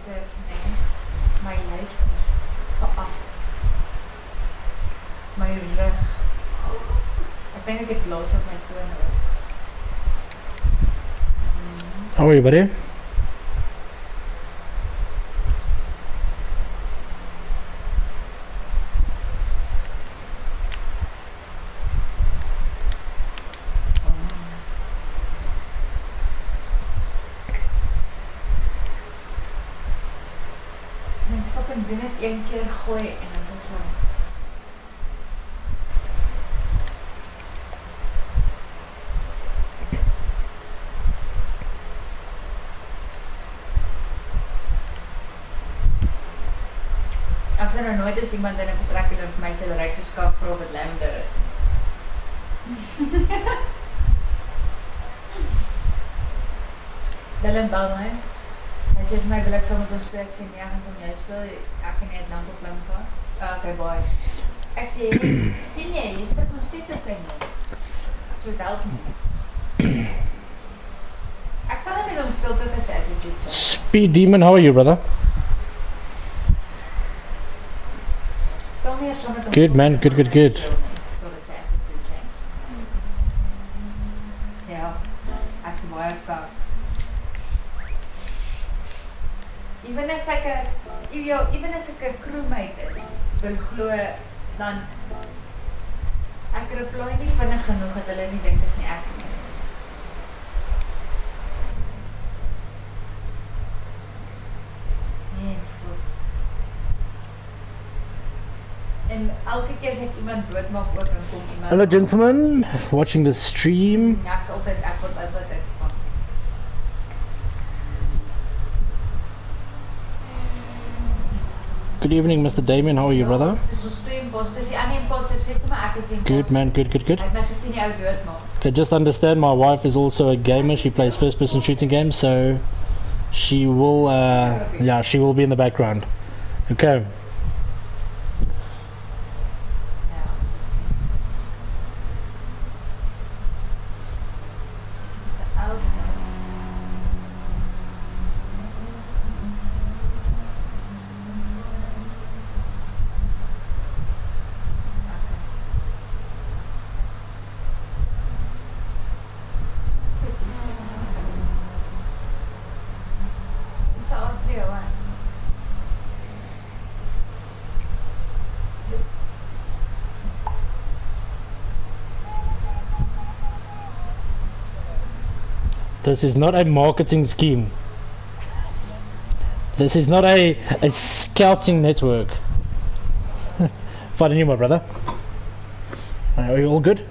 luister, nee. My lyf is geaf. My rug. Ek dink ek het los op my tone ook. How are you, buddy? Mens fucking doen het een keer gooi en dan is het zo. Ek sien nou nooit as iemand in 'n betrekking of my sê dat ek so skaap vra wat lavender is. Dylan bel my. Hy sê my wil ek saam met ons speel, ek sê nee, ek gaan om jou speel, ek kan net lank op Limpa. Okay, bye. Ek sê, sien jy, jy stap nog steeds op my nie. So het help nie. Ek sal net met ons speel tot as attitude. Speed Demon, how are you, brother? Good, man, good. Ja, ek is baie koud. Even as ek 'n crewmate is, wil glo dan ek reply nie vinnig genoeg dat hulle nie dink dis nie ek nie. Nee, en elke keer as ek iemand doodmaak ook en kom iemand. Hello, gentlemen, watching the stream. Ja, ek word altyd uitgevang. Good evening, Mr. Damien. How are you, brother? Good, man. Good. Okay, just understand, my wife is also a gamer. She plays first-person shooting games, so she will, she will be in the background. Okay. This is not a marketing scheme. This is not a scouting network. Finding you, my brother. Are you all good?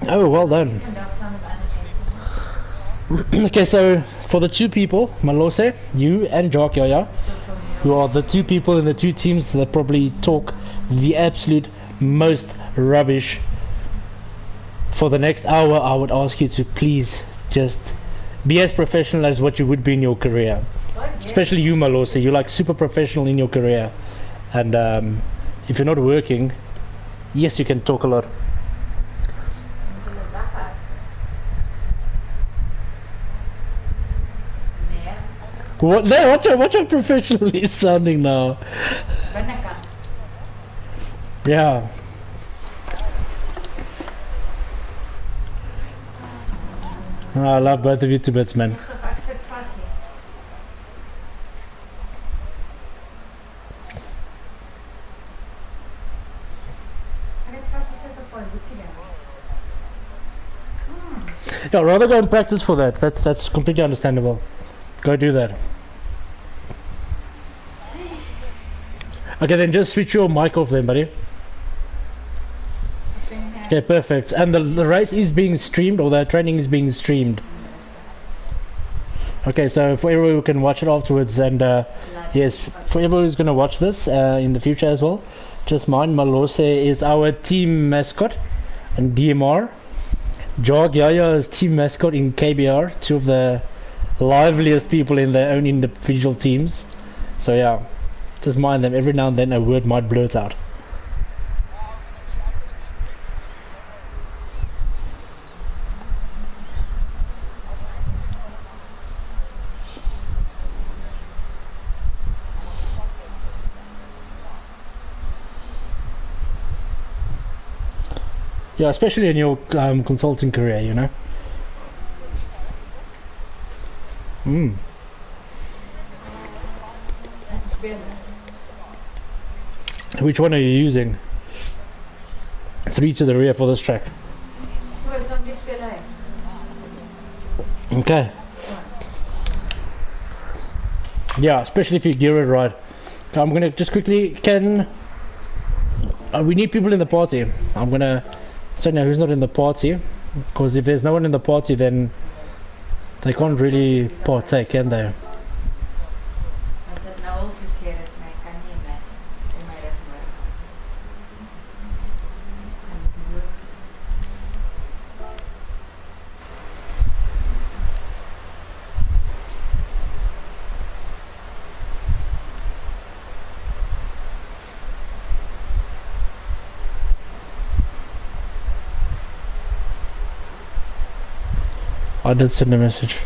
Oh, well done. Okay, so for the two people, Malose, you and Jock Yaya, who are the two people in the two teams that probably talk the absolute most rubbish, for the next hour I would ask you to please just be as professional as what you would be in your career. Especially you, Malose, you're like super professional in your career, and if you're not working, yes, you can talk a lot. What? No, watch how professional he's sounding now. Yeah. Oh, I love both of you to bits, man. Yeah, rather go and practice for that. That's completely understandable. Go do that. Okay, then just switch your mic off then, buddy. Okay, perfect. And the race is being streamed, or the training is being streamed. Okay, so for everyone who can watch it afterwards, and yes, for everyone who's going to watch this in the future as well, just mind, Malose is our team mascot in DMR. Jog Yaya is team mascot in KBR, two of the liveliest people in their own individual teams. So yeah, just mind them. Every now and then a word might blurt out. Yeah, especially in your consulting career, you know. It's better. Which one are you using? 3 to the rear for this track. Hoe is die speel hy? Okay. Yeah, especially if you gear it right. Okay, I'm gonna just quickly, we need people in the party. I'm gonna say now who's not in the party, because if there's no one in the party, then they can't really partake, can they? Want sit nou al so seer is my kan nie met in my rug maar. I did send a message.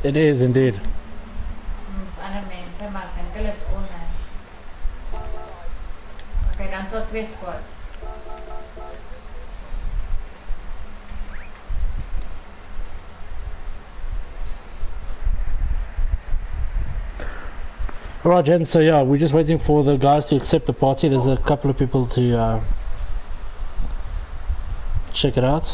It is indeed. Ons ander mense maar ek dink hulle is online. Okay, dan sal 2 squads. Alright, Jen, so yeah, we're just waiting for the guys to accept the party. There's a couple of people to check it out.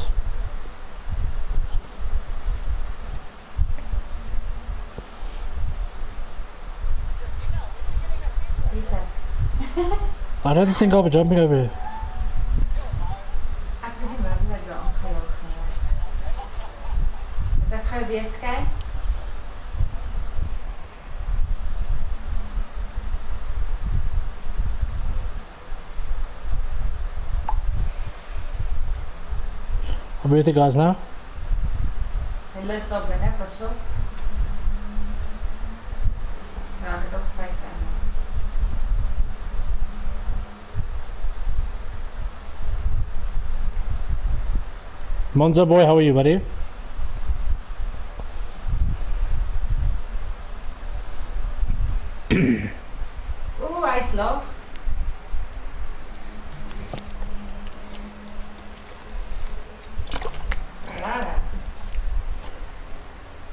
Wie's hy? I don't think I'll be jumping over here. Ek weet nie waarom ek daar aangejaag nie. Moet ek gou weer skyn? I'll be with you guys now. Hulle is daar binne, pas op. Ja, ek het ook 5 aan. Monza boy, how are you, buddy? Ooh, hy is laag. Rara.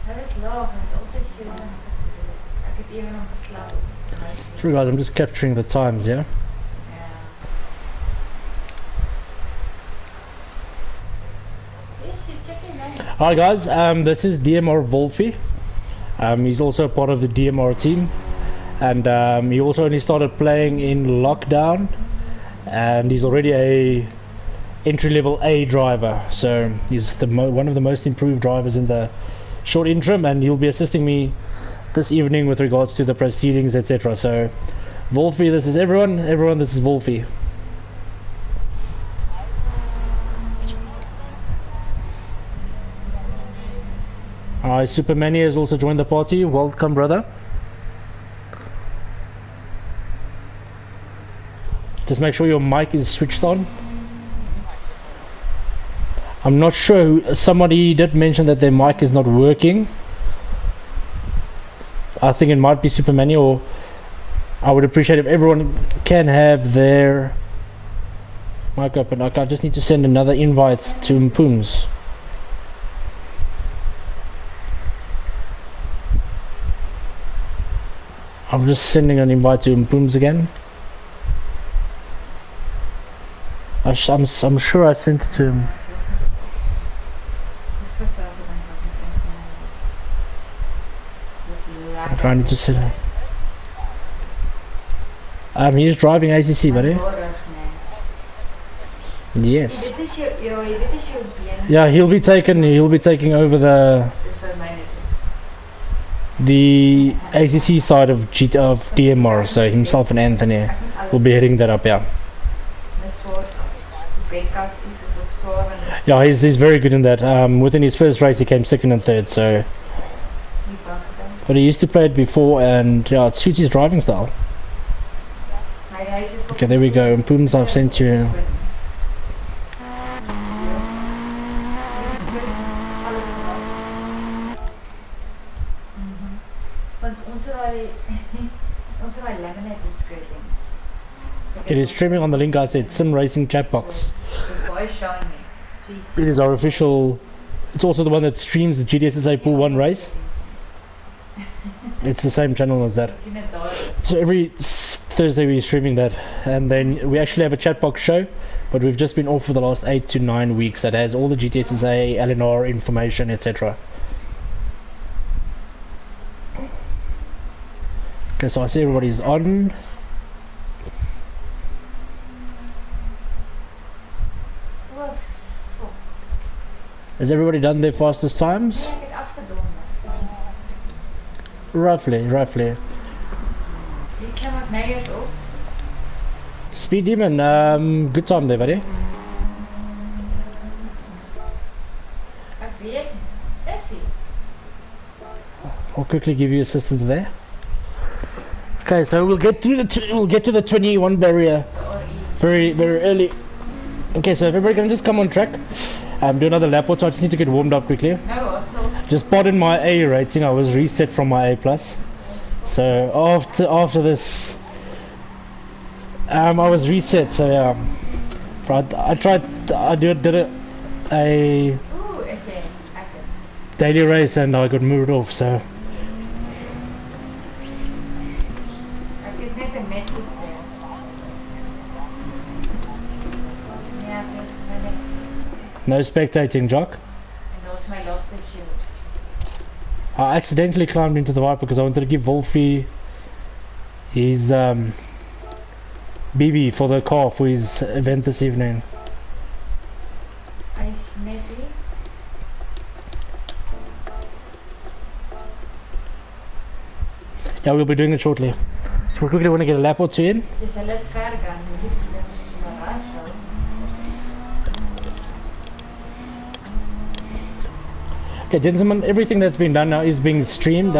Hy is laag en het altyd so. Ek het even hom geslaap. Sure, guys, I'm just capturing the times, yeah? Ja. Yes, you check him in. Hi guys, this is DMR Wolfie. He's also part of the DMR team, and he also only started playing in lockdown, and he's already a entry-level A driver. So he's one of the most improved drivers in the short interim, and he'll be assisting me this evening with regards to the proceedings, etc. So Wolfie, this is everyone. Everyone, this is Wolfie. Supermania has also joined the party. Welcome, brother. Just make sure your mic is switched on. I'm not sure. Somebody did mention that their mic is not working. I think it might be Supermania, or I would appreciate if everyone can have their mic open. I just need to send another invite to Mpooms. I'm just sending an invite to Mpooms again. I'm sure I sent it to him. Okay, I need to send it. He's driving ACC, buddy. Yes. Yeah, he'll be taking over the ACC side of DMR, so himself and Anthony will be heading that up, yeah. Yeah, he's very good in that. Within his first race he came second and third, so. But he used to play it before, and yeah, it suits his driving style. Okay, there we go. Mpooms, I've sent you. Want ons het daai laminated skirtings. It is streaming on the link I said, Sim Racing Chatbox. Dis baie shiny. Jeez. It is our official. It's also the one that streams the GTSSA Pool 1 race. It's the same channel as that. Ek sien dit daar. So every Thursday we're streaming that, and then we actually have a Chatbox show, but we've just been off for the last 8 to 9 weeks. That has all the GTSSA, LNR information, etc. Okay, so I see everybody's on. Oh, fuck. Has everybody done their fastest times? Nee, ek het afgedoen. Roughly. Die klim ek nou eers op. Speed Demon, good time there, buddy. Ek weet. Is hy? I'll quickly give you assistance there. Okay, so we'll get to the 21 barrier very early. Okay, so if everybody can just come on track, do another lap or two. I just need to get warmed up quickly. No, still. Just pardon my A rating. I was reset from my A plus. So after this, I was reset. So yeah, I did a Ooh, is hy? Ek is. daily race and I got moved off. So Ek het net 'n matchfiets daar. Ja, ek weet. no spectating, Jock. En daar's my laaste shield. I accidentally climbed into the Viper because I wanted to give Wolfie his BB for the car for his event this evening. Hy's net hier. Yeah, we'll be doing it shortly. So we quickly want to get a lap or two in. Dis hulle het ver gaan. Dis nie probleem as jy maar ras hou. Okay, gentlemen, everything that's been done now is being streamed.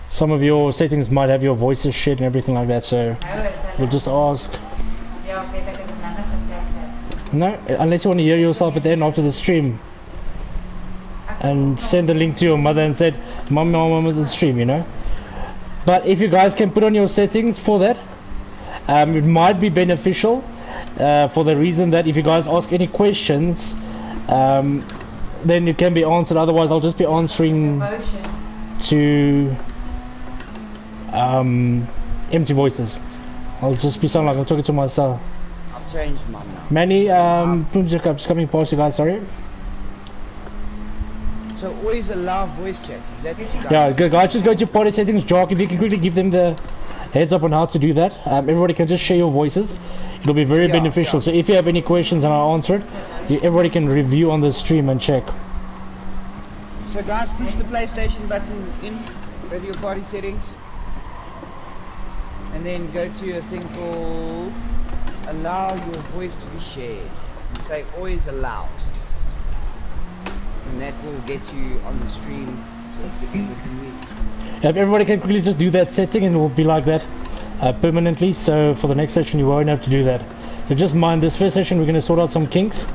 Some of your settings might have your voices shit and everything like that, so Nou is we'll hulle. just ask. Ja, ek weet ek het dit nou nog getrek. No, unless you want to hear yourself at the end after the stream and send the link to your mother and said, Mom, at the stream, you know. But if you guys can put on your settings for that, it might be beneficial for the reason that if you guys ask any questions, then it can be answered. Otherwise, I'll just be answering Motion. to empty voices. I'll just be sounding like I'm talking to myself. I've changed mine now. Manny, Boomjack, I'm just coming past you guys, sorry. So always allow voice chats. Is that what you guys? Yeah, good guys, just go to party settings, Jock. If you can quickly give them the heads up on how to do that. Everybody can just share your voices. It'll be very beneficial. yeah. So if you have any questions and I'll answer it, everybody can review on the stream and check. So guys, push the PlayStation button in, go to your party settings, and then go to a thing called allow your voice to be shared. And say always allow. And that will get you on the stream so it's the end of the week. If everybody can quickly just do that setting and it will be like that permanently. So for the next session you won't have to do that. So just mind this first session we're going to sort out some kinks.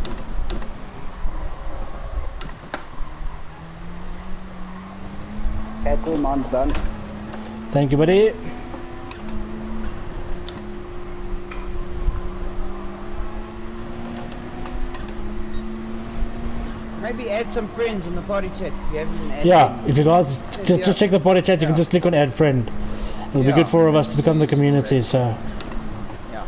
Okay, cool, mine's done. Thank you, buddy. Maybe add some friends in the party chat if you haven't added. Yeah, if you guys just check the party chat, you can Yeah. just click on add friend. It'll be Yeah. good for all of us to become the community. So Yeah.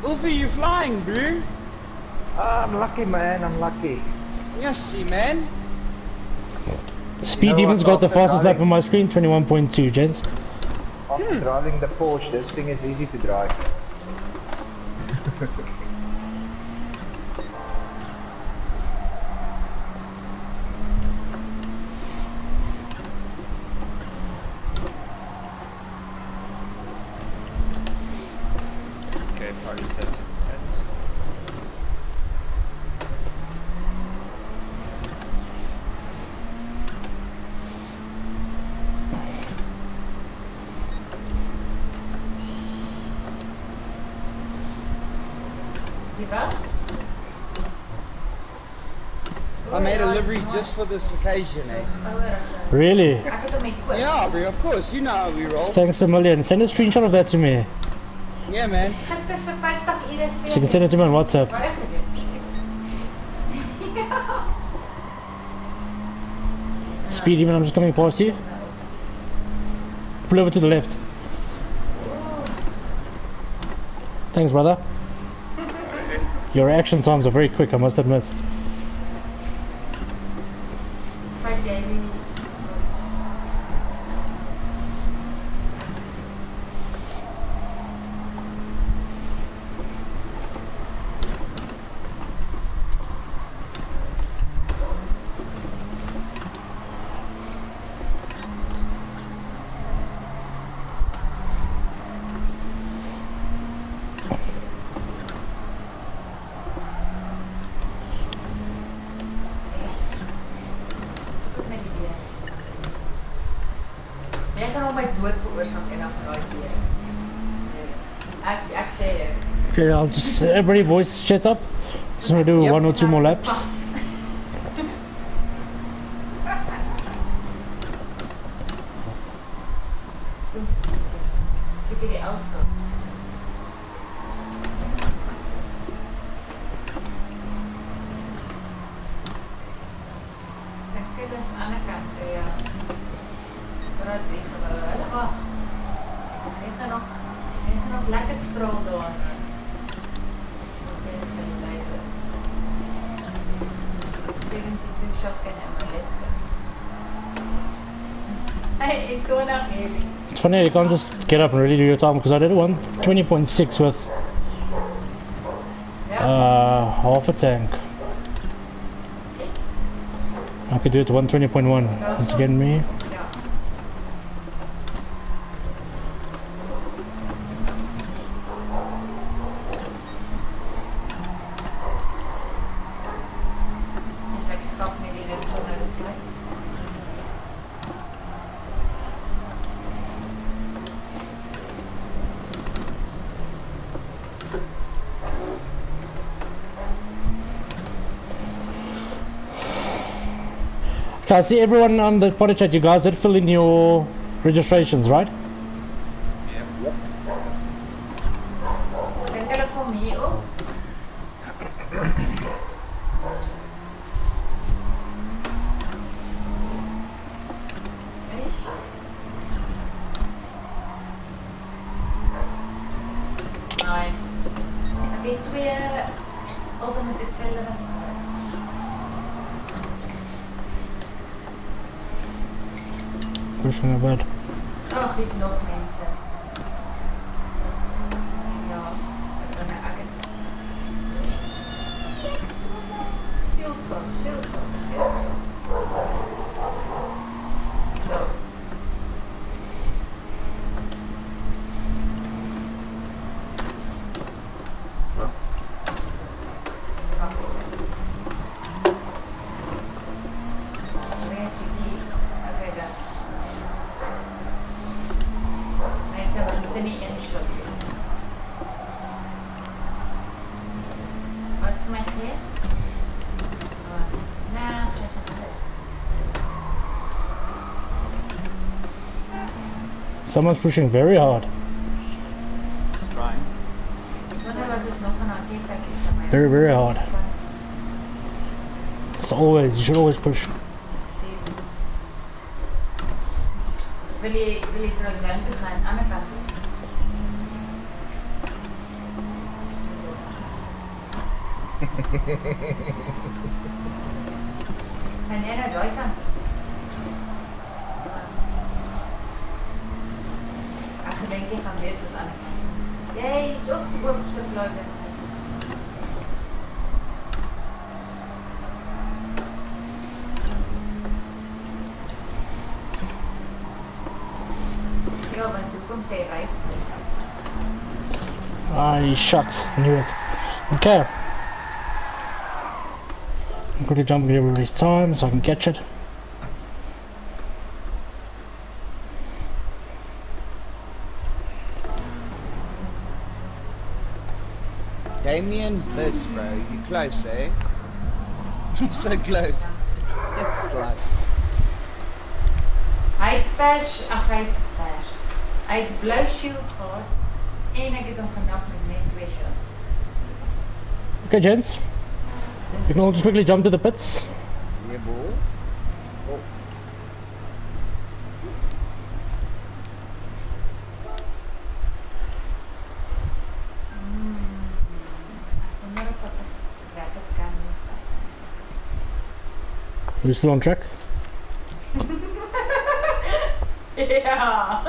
Wolfie, you flying, bro? I'm lucky, man. I'm lucky. Yes, see, man. Speed You know Demon's what, got the after fastest lap driving- on my screen, 21.2, gents. After driving the Porsche, this thing is easy to drive. Okay, party settings set. Die wat? I made a livery just for this occasion, eh? Really? Ek het hom net koop. Yeah, bro, of course. You know how we roll. Thanks a million. Send a screenshot of that to me. Yeah, man. Gister se 50 ure is So you can send it to me on WhatsApp. baie gedoen. Speedy, man, I'm just coming past you. Pull over to the left. Thanks, brother. Your reaction times are very quick, I must admit. By daily. Jy gaan hom my dood veroorsaak en dan van daai keer. Ek sê dit. Okay, I'll just everybody voice chat up. Just gonna do Yep. 1 or 2 more laps. Seker die Elstad. Ek kyk dis aan die kant, ja. Praat nie gebou. Hulle wag. Net nog lekker straal daar. Okay, vir die leider. 72 shotgun ammo, let's go. Hey, ek doe nog heavy. It's funny, you can't just get up and really do your time because I did one 20.6 with half a tank. I could do it to 120.1. It's getting me. Ja. Dis ek skap met die ding van nou sluit. Okay, I see everyone on the potty chat, you guys did fill in your registrations, right? Dink hulle kom hier op. Nice. Ek het 2 ultimate accelerants. Pushing a bed. Ag, hier's nog mense. Ja, ek het shield swap. Zo. Someone's pushing very hard. Just trying. Very, very hard. It's always, you should always push. Wil je terug zijn toe gaan, aan de kant? Gaan jij naar die kant? Ach, ik denk je gaat weer tot aan de kant. Jij is ook te op zijn blauw bent. Ja, want toen komt zij rijp. Ah, shucks. I knew it. Okay. I'm going to jump in everybody's time so I can catch it. Damien Bliss, bro. You close, eh? So close. It's like... Hy het pers, ag hy het pers. Hy het blou shield gehad en ek het hom genap met net 2 shots. Okay, gents. You can all just quickly jump to the pits. Yeah, boy. Oh. Ek wonder of ek rapid kan moet vat. We're still on track. Ja.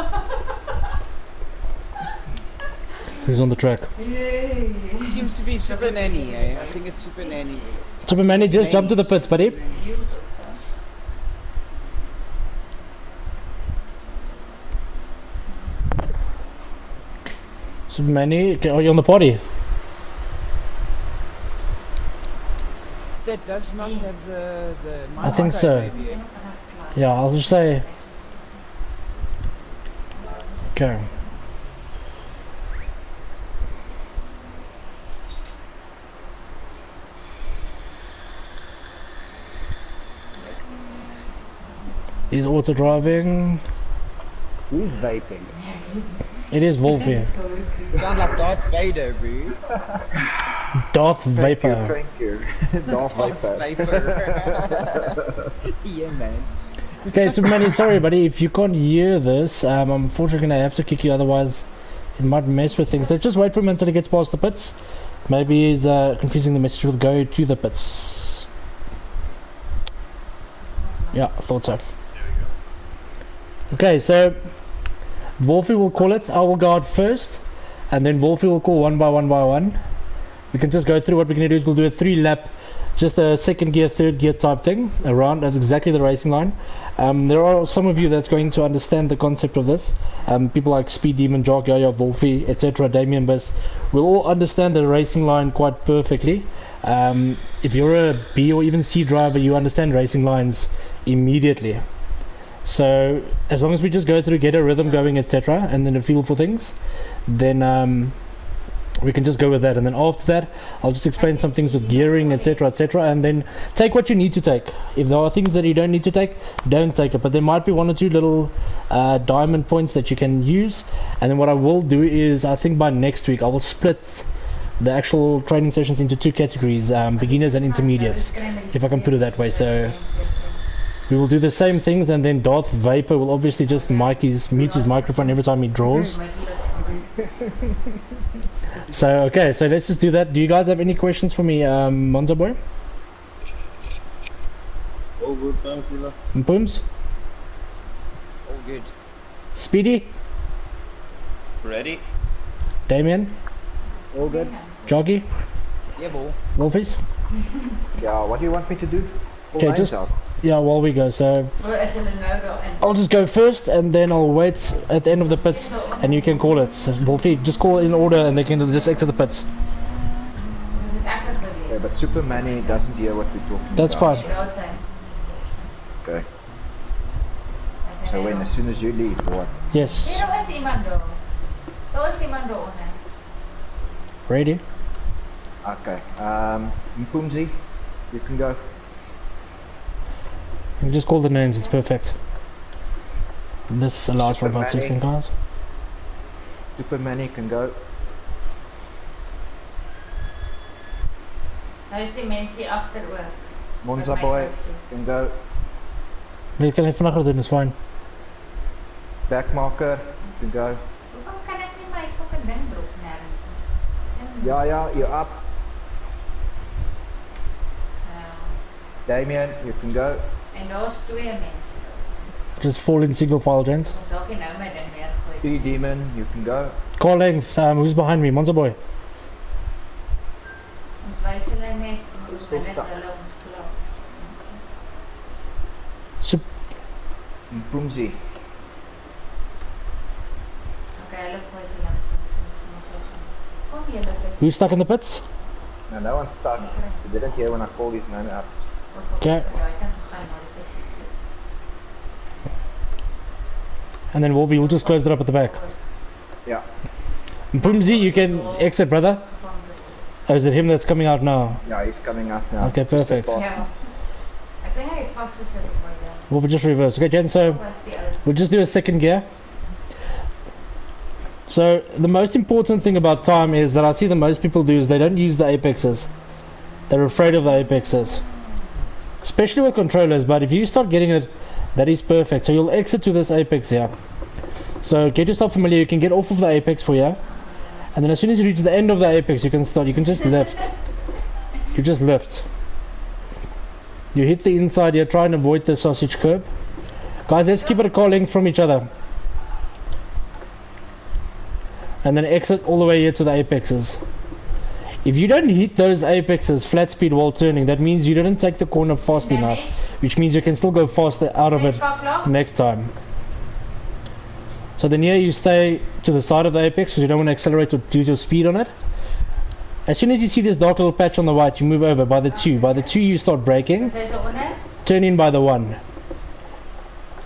Who's on the track? Yay. Seems to be Super Nanny, eh? I think it's Super Nanny. Superman, just jump to the pits, buddy. Superman, are you on the party? That does not have the I think so. maybe, eh? Yeah, I'll just say. Okay. He's auto driving. Who's vaping? It is Wolfie. Sound like Darth Vader, bro. Darth Vapor. Thank you. Darth Vapor. Yeah, man. Okay, Superman, sorry, buddy. If you can't hear this, I'm unfortunately gonna have to kick you. Otherwise, it might mess with things. So just wait for him until he gets past the pits. Maybe he's confusing the message with go to the pits. Yeah, I thought so. Okay, so Wolfie will call it. I will go out first, and then Wolfie will call one by one. We can just go through. What we're going to do is we'll do a 3-lap, just a second gear, third gear type thing around. That's exactly the racing line. There are some of you that's going to understand the concept of this. People like Speed Demon, Jock, Yaya, Wolfie, etc., Damien Biss will all understand the racing line quite perfectly. If you're a B or even C driver, you understand racing lines immediately. So as long as we just go through, get a rhythm going, etc., and then a feel for things, then we can just go with that. And then after that, I'll just explain some things with gearing, etc., and then take what you need to take. If there are things that you don't need to take, don't take it. But there might be 1 or 2 little diamond points that you can use. And then what I will do is, I think by next week, I will split the actual training sessions into 2 categories, beginners and intermediates, if I can put it that way. So we will do the same things, and then Darth Vapor will obviously just mute his microphone every time he draws. So okay, so let's just do that. Do you guys have any questions for me, Monza boy? All good, thank you. Booms? All good. Speedy? Ready? Damien? All good? Joggy? Yeah, boy. Wolfies? Yeah, what do you want me to do? Pull Okay, lines just out. yeah, while we go. So Or is hulle nou daarin? I'll just go first, and then I'll wait at the end of the pits, and you can call it. So Wolfie, just call it in order, and they can just exit the pits. Is dit ek wat wil Okay, but Superman doesn't hear what we're talking That's about. fine. Daar sy. Okay. So when, as soon as you leave, or what? Yes. Hier is iemand daar. Daar is iemand daar onder. Ready? Okay. Mpumzi, you can go. You just call the names. It's perfect. This allows for about Superman. 16 cars. Superman can go. Nou is die mense hier agter ook. Monza Met my boy whisky. can go. We can even nog doen. It's fine. Backmarker can go. Hoekom kan ek nie my fucking ding drop nêrens nie? Yeah, you're up. Ja. Damien, you can go. En daar's 2 mense. Just fall in single file, gents. Ons dalk nie nou my ding weer gooi. Speed Demon, you can go. Car length. Who's behind me? Monza boy. Ons wys hulle net hoe Still net stuck. hulle ons klaar. Sup Mpumzi. Okay, hulle gooi te lank. Kom julle vis. Who's stuck in the pits? No, no one's stuck. You didn't hear when I called his name out. Okay. Ja, ek kan toch gaan maar dit is goed. And then Wolfie will just close it up at the back. Yeah. Mpumzi, you can exit, brother. Oh, is it him that's coming out now? Yeah, he's coming out now. Okay, perfect. Just a bit Ja. Ek dink hy het vasgesit op my been. We'll just reverse. Okay, Jen, so Was die ou. we'll just do a second gear. So the most important thing about time is that I see that most people do is they don't use the apexes. They're afraid of the apexes. Especially with controllers, but if you start getting it, that is perfect. So you'll exit to this apex here. So get yourself familiar, you can get off of the apex for you. And then as soon as you reach the end of the apex, you can just lift. You just lift. You hit the inside here, try and avoid the sausage curb. Guys, let's keep it a car length from each other. And then exit all the way here to the apexes. If you don't hit those apexes flat speed while turning, that means you didn't take the corner fast enough, which means you can still go faster out of it next time. So then here you stay to the side of the apex because you don't want to accelerate or use your speed on it. As soon as you see this dark little patch on the right, you move over by the 2. By the 2 you start braking, turn in by the 1.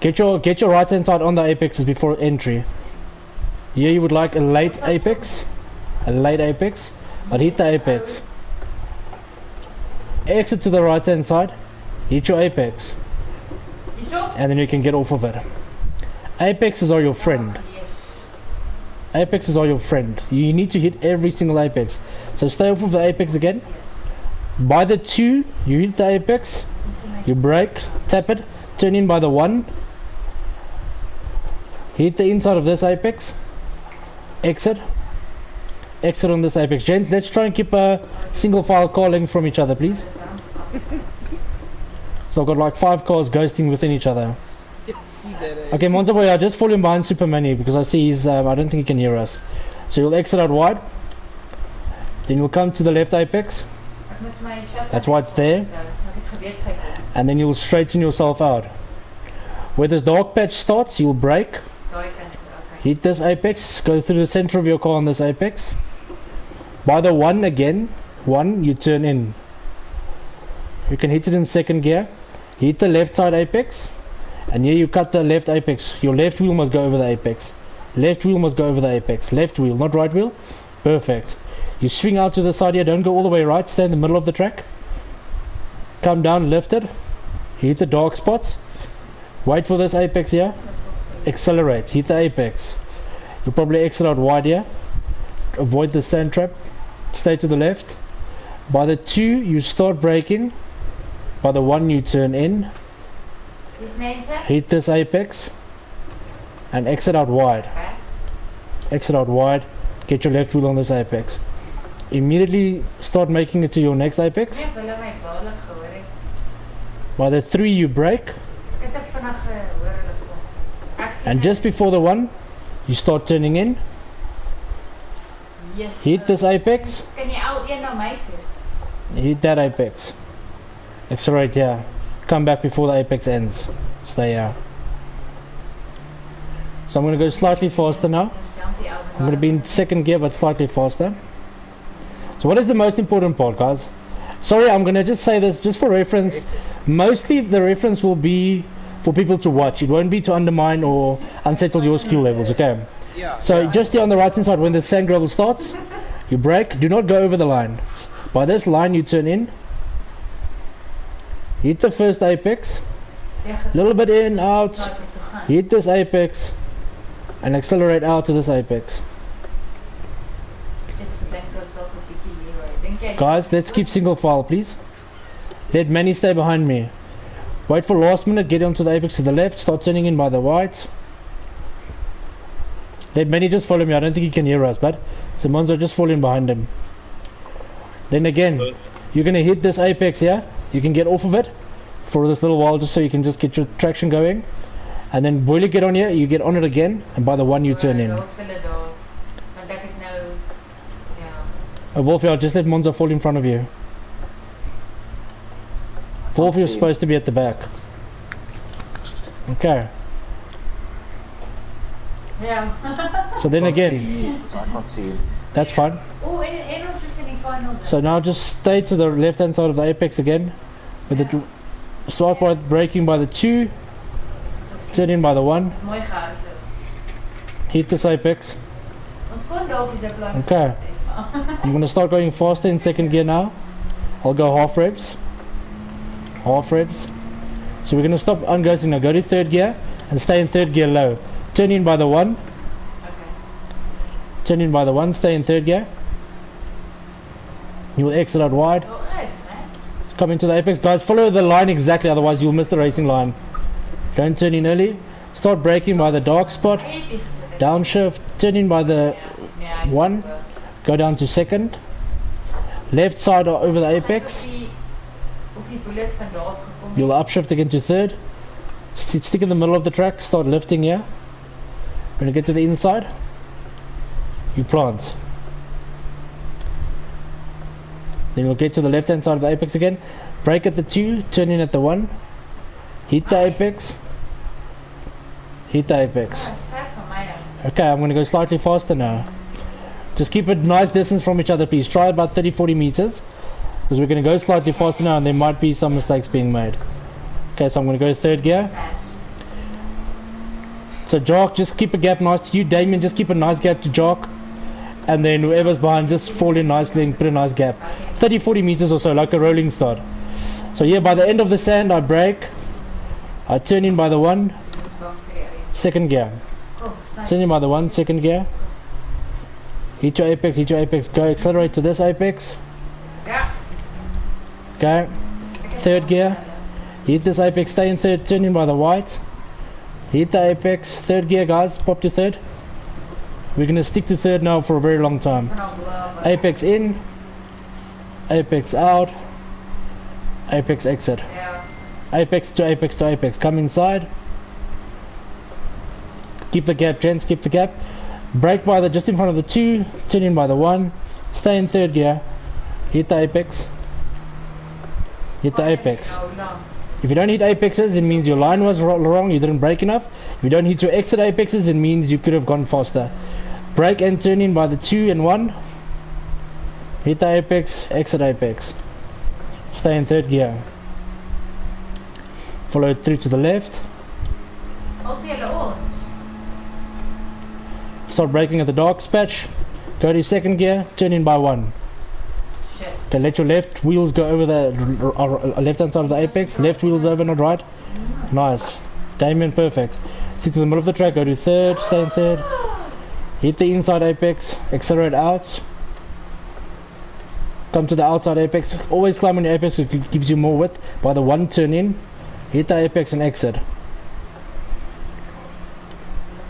Get your right hand side on the apexes before entry. Here you would like a late apex, but hit the apex. Exit to the right hand side, hit your apex, and then you can get off of it. Apexes are your friend. Yes. Apexes are your friend. You need to hit every single apex. So stay off of the apex again. By the 2, you hit the apex, you brake, tap it, turn in by the 1, hit the inside of this apex, exit on this apex. Gents, let's try and keep a single file car length from each other, please. So I've got like 5 cars ghosting within each other. Okay, Monzo boy, I just fallen behind Supermani because I see he's, I don't think he can hear us. So you'll exit out wide. Then you'll come to the left apex. That's why it's there. And then you'll straighten yourself out. Where this dark patch starts, you'll brake. Hit this apex, go through the center of your car on this apex. By the 1 again, 1, you turn in. You can hit it in second gear. Hit the left side apex. And here you cut the left apex. Your left wheel must go over the apex. Left wheel must go over the apex. Left wheel, not right wheel. Perfect. You swing out to the side here. Don't go all the way right. Stay in the middle of the track. Come down, lift it. Hit the dark spots. Wait for this apex here. Accelerate. Hit the apex. You'll probably exit out wide here. Avoid the sand trap. Stay to the left. By the 2, you start braking. By the 1, you turn in. Hit this apex and exit out wide. Exit out wide. Get your left wheel on this apex. Immediately start making it to your next apex. By the 3 you brake. And just before the 1 you start turning in. Hit this apex. Hit that apex. Accelerate here. Come back before the apex ends. Stay here. So I'm going to go slightly faster now. I'm going to be in second gear but slightly faster. So what is the most important part, guys? Sorry, I'm going to just say this just for reference. Mostly the reference will be for people to watch. It won't be to undermine or unsettle your skill levels, okay? So just here on the right hand side when the sand gravel starts, you brake. Do not go over the line. By this line you turn in. Hit the first apex, little bit in, out, hit this apex, and accelerate out to this apex. Guys, let's keep single file, please. Let Manny stay behind me. Wait for last minute, get onto the apex to the left, start turning in by the right. Let Manny just follow me, I don't think he can hear us, but Simonzo just fall in behind him. Then again, you're going to hit this apex here. You can get off of it for this little while just so you can just get your traction going. And then boiler get on here, you get on it again, and by the 1 you turn in. Wolfie, just let Monza fall in front of you. Wolfie, you're supposed to be at the back. Okay. Yeah. So then again, I can't see you. that's fine. Oh, en ons is in die final. So now just stay to the left hand side of the apex again. With the start by braking by the 2, turn in by the 1, Mooi gehad. hit this apex. Ons kon dalk die zipline. Okay. I'm going to start going faster in second gear now. I'll go half revs. Half revs. So we're going to stop ungassing now. Go to third gear and stay in third gear low. Turn in by the 1. Okay. Turn in by the 1. Stay in third gear. You will exit out wide. Oh, nice, man. Come into the apex. Guys, follow the line exactly, otherwise you'll miss the racing line. Don't turn in early. Start braking by the dark spot. Downshift. Turn in by the Yeah, 1. Go down to second. Left side or over the apex. Of die bullets van daar af gekom. You'll upshift again to third. Stick in the middle of the track. Start lifting here. When you get to the inside, you plant. Then you'll get to the left hand side of the apex again. Brake at the 2. Turn in at the 1. Hit the apex. Hit the apex. Ah, is ver van my af. Okay, I'm going to go slightly faster now. Just keep a nice distance from each other, please. Try about 30-40 meters. Because we're going to go slightly faster now and there might be some mistakes being made. Okay, so I'm going to go third gear. Fast. So Jock, just keep a gap nice to you. Damien, just keep a nice gap to Jock. And then whoever's behind, just fall in nicely and put a nice gap. 30-40 meters or so, like a rolling start. So yeah, by the end of the sand, I brake. I turn in by the 1. Second gear. Oh, snap. Turn in by the 1, second gear. Hit your apex, go accelerate to this apex. Ja. Okay. Third gear. Hit this apex, stay in third, turn in by the white. Hit the apex, third gear guys, pop to third. We're going to stick to third now for a very long time. Apex in, apex out, apex exit. Ja. Apex to apex to apex, come inside. Keep the gap gents, keep the gap. Brake by the, just in front of the 2, turn in by the 1. Stay in third gear, hit the apex. Hit the apex. Nou, lang. If you don't hit apexes, it means your line was wrong, you didn't brake enough. If you don't hit your exit apexes, it means you could have gone faster. Brake and turn in by the 2 and 1. Hit the apex, exit apex. Stay in third gear. Follow it through to the left. Al julle ons. Start braking at the dark patch. Go to second gear, turn in by 1. Shit. Okay, let your left wheels go over the left hand side of the apex. Left wheels over, not right. Nice. Damien, perfect. Stick to the middle of the track, go to third, stay in third. Hit the inside apex, accelerate out. Come to the outside apex. Always climb on the apex, it gives you more width. By the 1, turn in. Hit the apex and exit.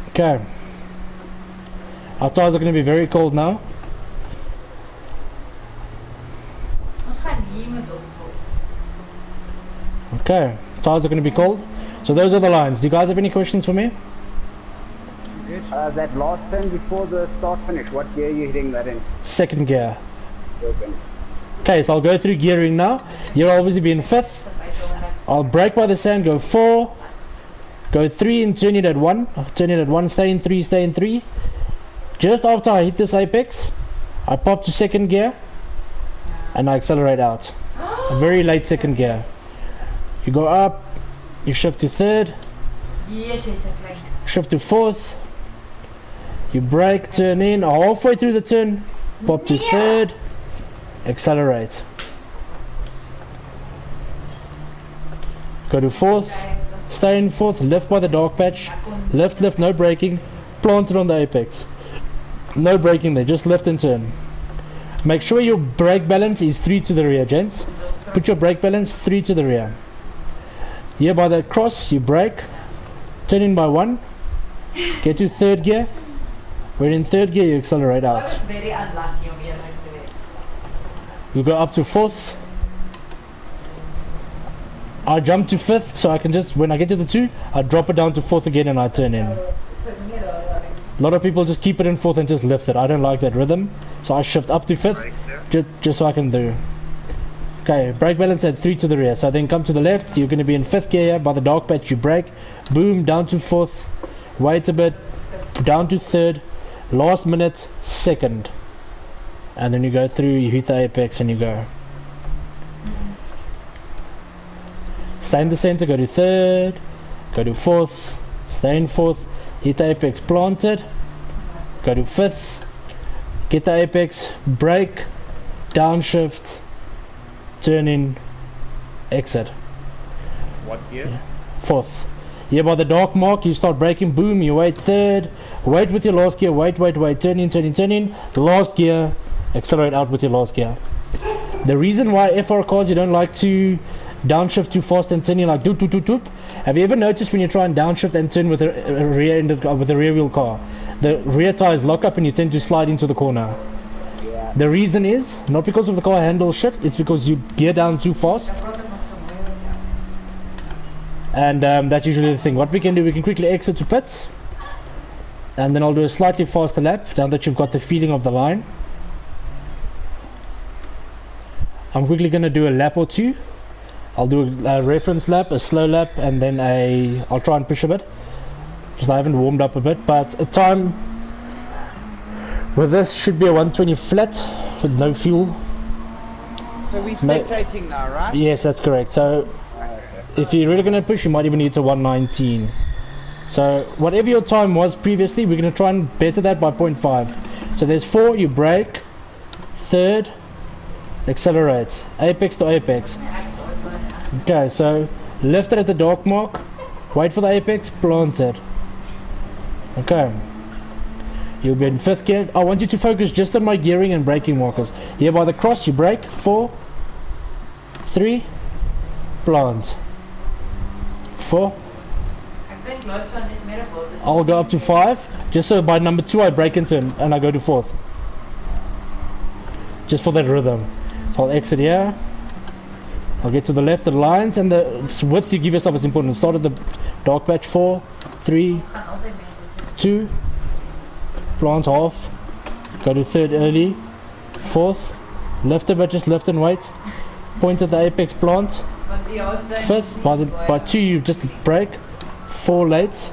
Okay. Our tires are going to be very cold now. Ons gaan hier met opvol. Okay, tires are going to be cold. So those are the lines. Do you guys have any questions for me? That last turn before the start finish, what gear are you hitting that in? Second gear. Open. Okay, so I'll go through gearing now. You'll obviously be in 5th. I'll brake by the sand, go 4. Go 3 and turn it at 1. Turn it at 1, stay in 3, stay in 3. Just after I hit this apex, I pop to second gear and I accelerate out. A very late second gear. You go up, you shift to third, Yes, yes, like. shift to 4th, you brake, turn in, halfway through the turn, pop to third, accelerate. Go to 4th, stay in 4th, lift by the dark patch, lift, no braking, plant it on the apex. No braking there, just lift and turn. Make sure your brake balance is 3 to the rear, gents. Put your brake balance 3 to the rear. Here by the cross, you brake, turn in by 1, get to third gear. When in third gear, you accelerate I out. was very unlucky om hier like to wees. You go up to 4th. I jump to 5th, so I can just, when I get to the 2, I drop it down to 4th again and I turn in. A lot of people just keep it in 4th and just lift it. I don't like that rhythm, so I shift up to 5th just so I can do. Okay, brake balance at 3 to the rear. So then come to the left, you're going to be in 5th gear by the dark patch, you brake, boom, down to 4th, wait a bit, down to 3rd, last minute, 2nd. And then you go through, you hit the apex and you go. Stay in the center, go to 3rd, go to 4th, stay in 4th, hit the apex planted, go to 5th, get the apex, brake, downshift, turn in, exit. What gear? Fourth. Here by the dark mark, you start braking, boom, you wait third, wait with your last gear, wait, turn in, last gear, accelerate out with your last gear. The reason why FR cars you don't like to downshift too fast and turn in like doop doop doop doop. Have you ever noticed when you try and downshift and turn with a rear end with a rear wheel car, the rear tires lock up and you tend to slide into the corner? Yeah. The reason is not because of the car handles shit, it's because you gear down too fast. And that's usually the thing. What we can do, we can quickly exit to pits, and then I'll do a slightly faster lap now that you've got the feeling of the line. I'm quickly going to do a lap or two. I'll do a reference lap, a slow lap, and then I'll try and push a bit, because I haven't warmed up a bit. But a time with this should be a 120 flat with no fuel. So we're spectating now, right? Yes, that's correct. So if you're really going to push, you might even need to 119. So whatever your time was previously, we're going to try and better that by 0.5. So there's 4, you brake, third, accelerate, apex to apex. Okay, so left it at the dark mark, wait for the apex, plant it. Okay, you'll be in 5th gear. I want you to focus just on my gearing and braking markers. Here by the cross, you brake, 4, 3, plant. 4. I'll go up to 5, just so by number 2 I brake into him and I go to 4th. Just for that rhythm. So I'll exit here. I'll get to the left of the lines, and the width you give yourself is important. Start at the dark patch, 4, 3, 2, plant half, go to 3rd early, 4th, lift a bit, just lift and wait, point at the apex, plant, 5th, by 2 you just brake, 4 late,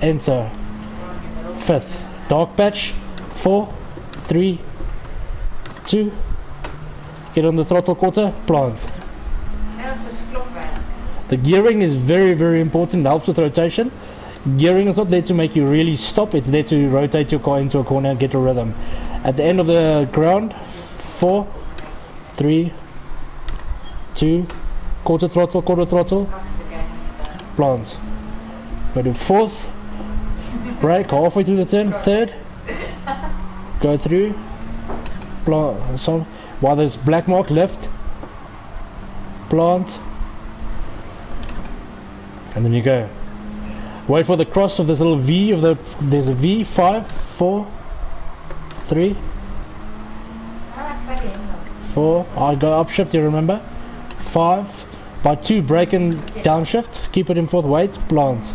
enter, 5th, dark patch, 4, 3, 2, get on the throttle quarter, plant. The gearing is very, very important. It helps with rotation. Gearing is not there to make you really stop, it's there to rotate your car into a corner and get a rhythm. At the end of the ground, 4, 3, 2, quarter throttle, plant. Go to 4th, brake halfway through the turn, 3rd, go through, plant. So while there's black mark left, plant, and then you go. Wait for the cross of this little V of there's a V, 5, 4, 3, 4. I go upshift, you remember? 5, by 2 brake and downshift, keep it in 4th, wait, plant.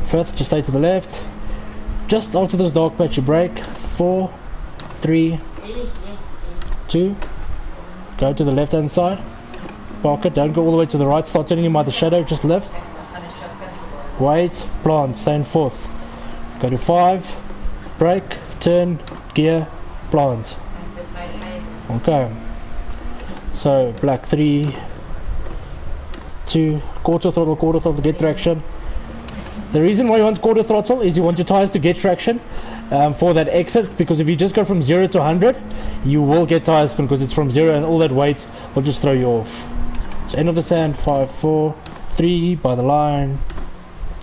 5th, just stay to the left. Just after this dark patch you brake, 4, 3, 2, go to the left hand side, park it, don't go all the way to the right, start turning in by the shadow, just left, wait, plant, stay in 4th, go to 5, brake, turn, gear, plant. Okay, so black 3, 2, quarter throttle, get traction. The reason why you want quarter throttle is you want your tires to get traction for that exit, because if you just go from 0 to 100 you will get tire spin, because it's from 0 and all that weight will just throw you off. So end of the sand, 5, 4, 3, by the line,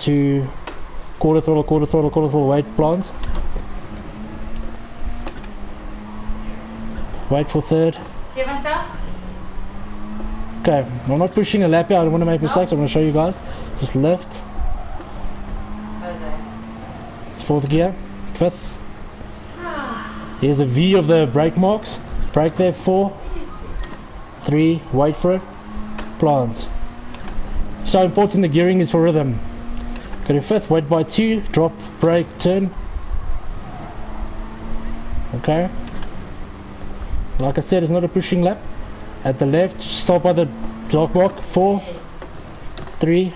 2, quarter throttle, wait, plant, wait for 3rd. Okay, I'm not pushing a lap here, I don't want to make mistakes, I'm going to show you guys. Just left, it's 4th gear, 5th, here's a V of the brake marks, brake there, 4, 3, wait for it, plant. So important the gearing is for rhythm. Go to 5th, wait by 2, drop, brake, turn. Okay, like I said, it's not a pushing lap. At the left, stop by the dark mark, 4, 3,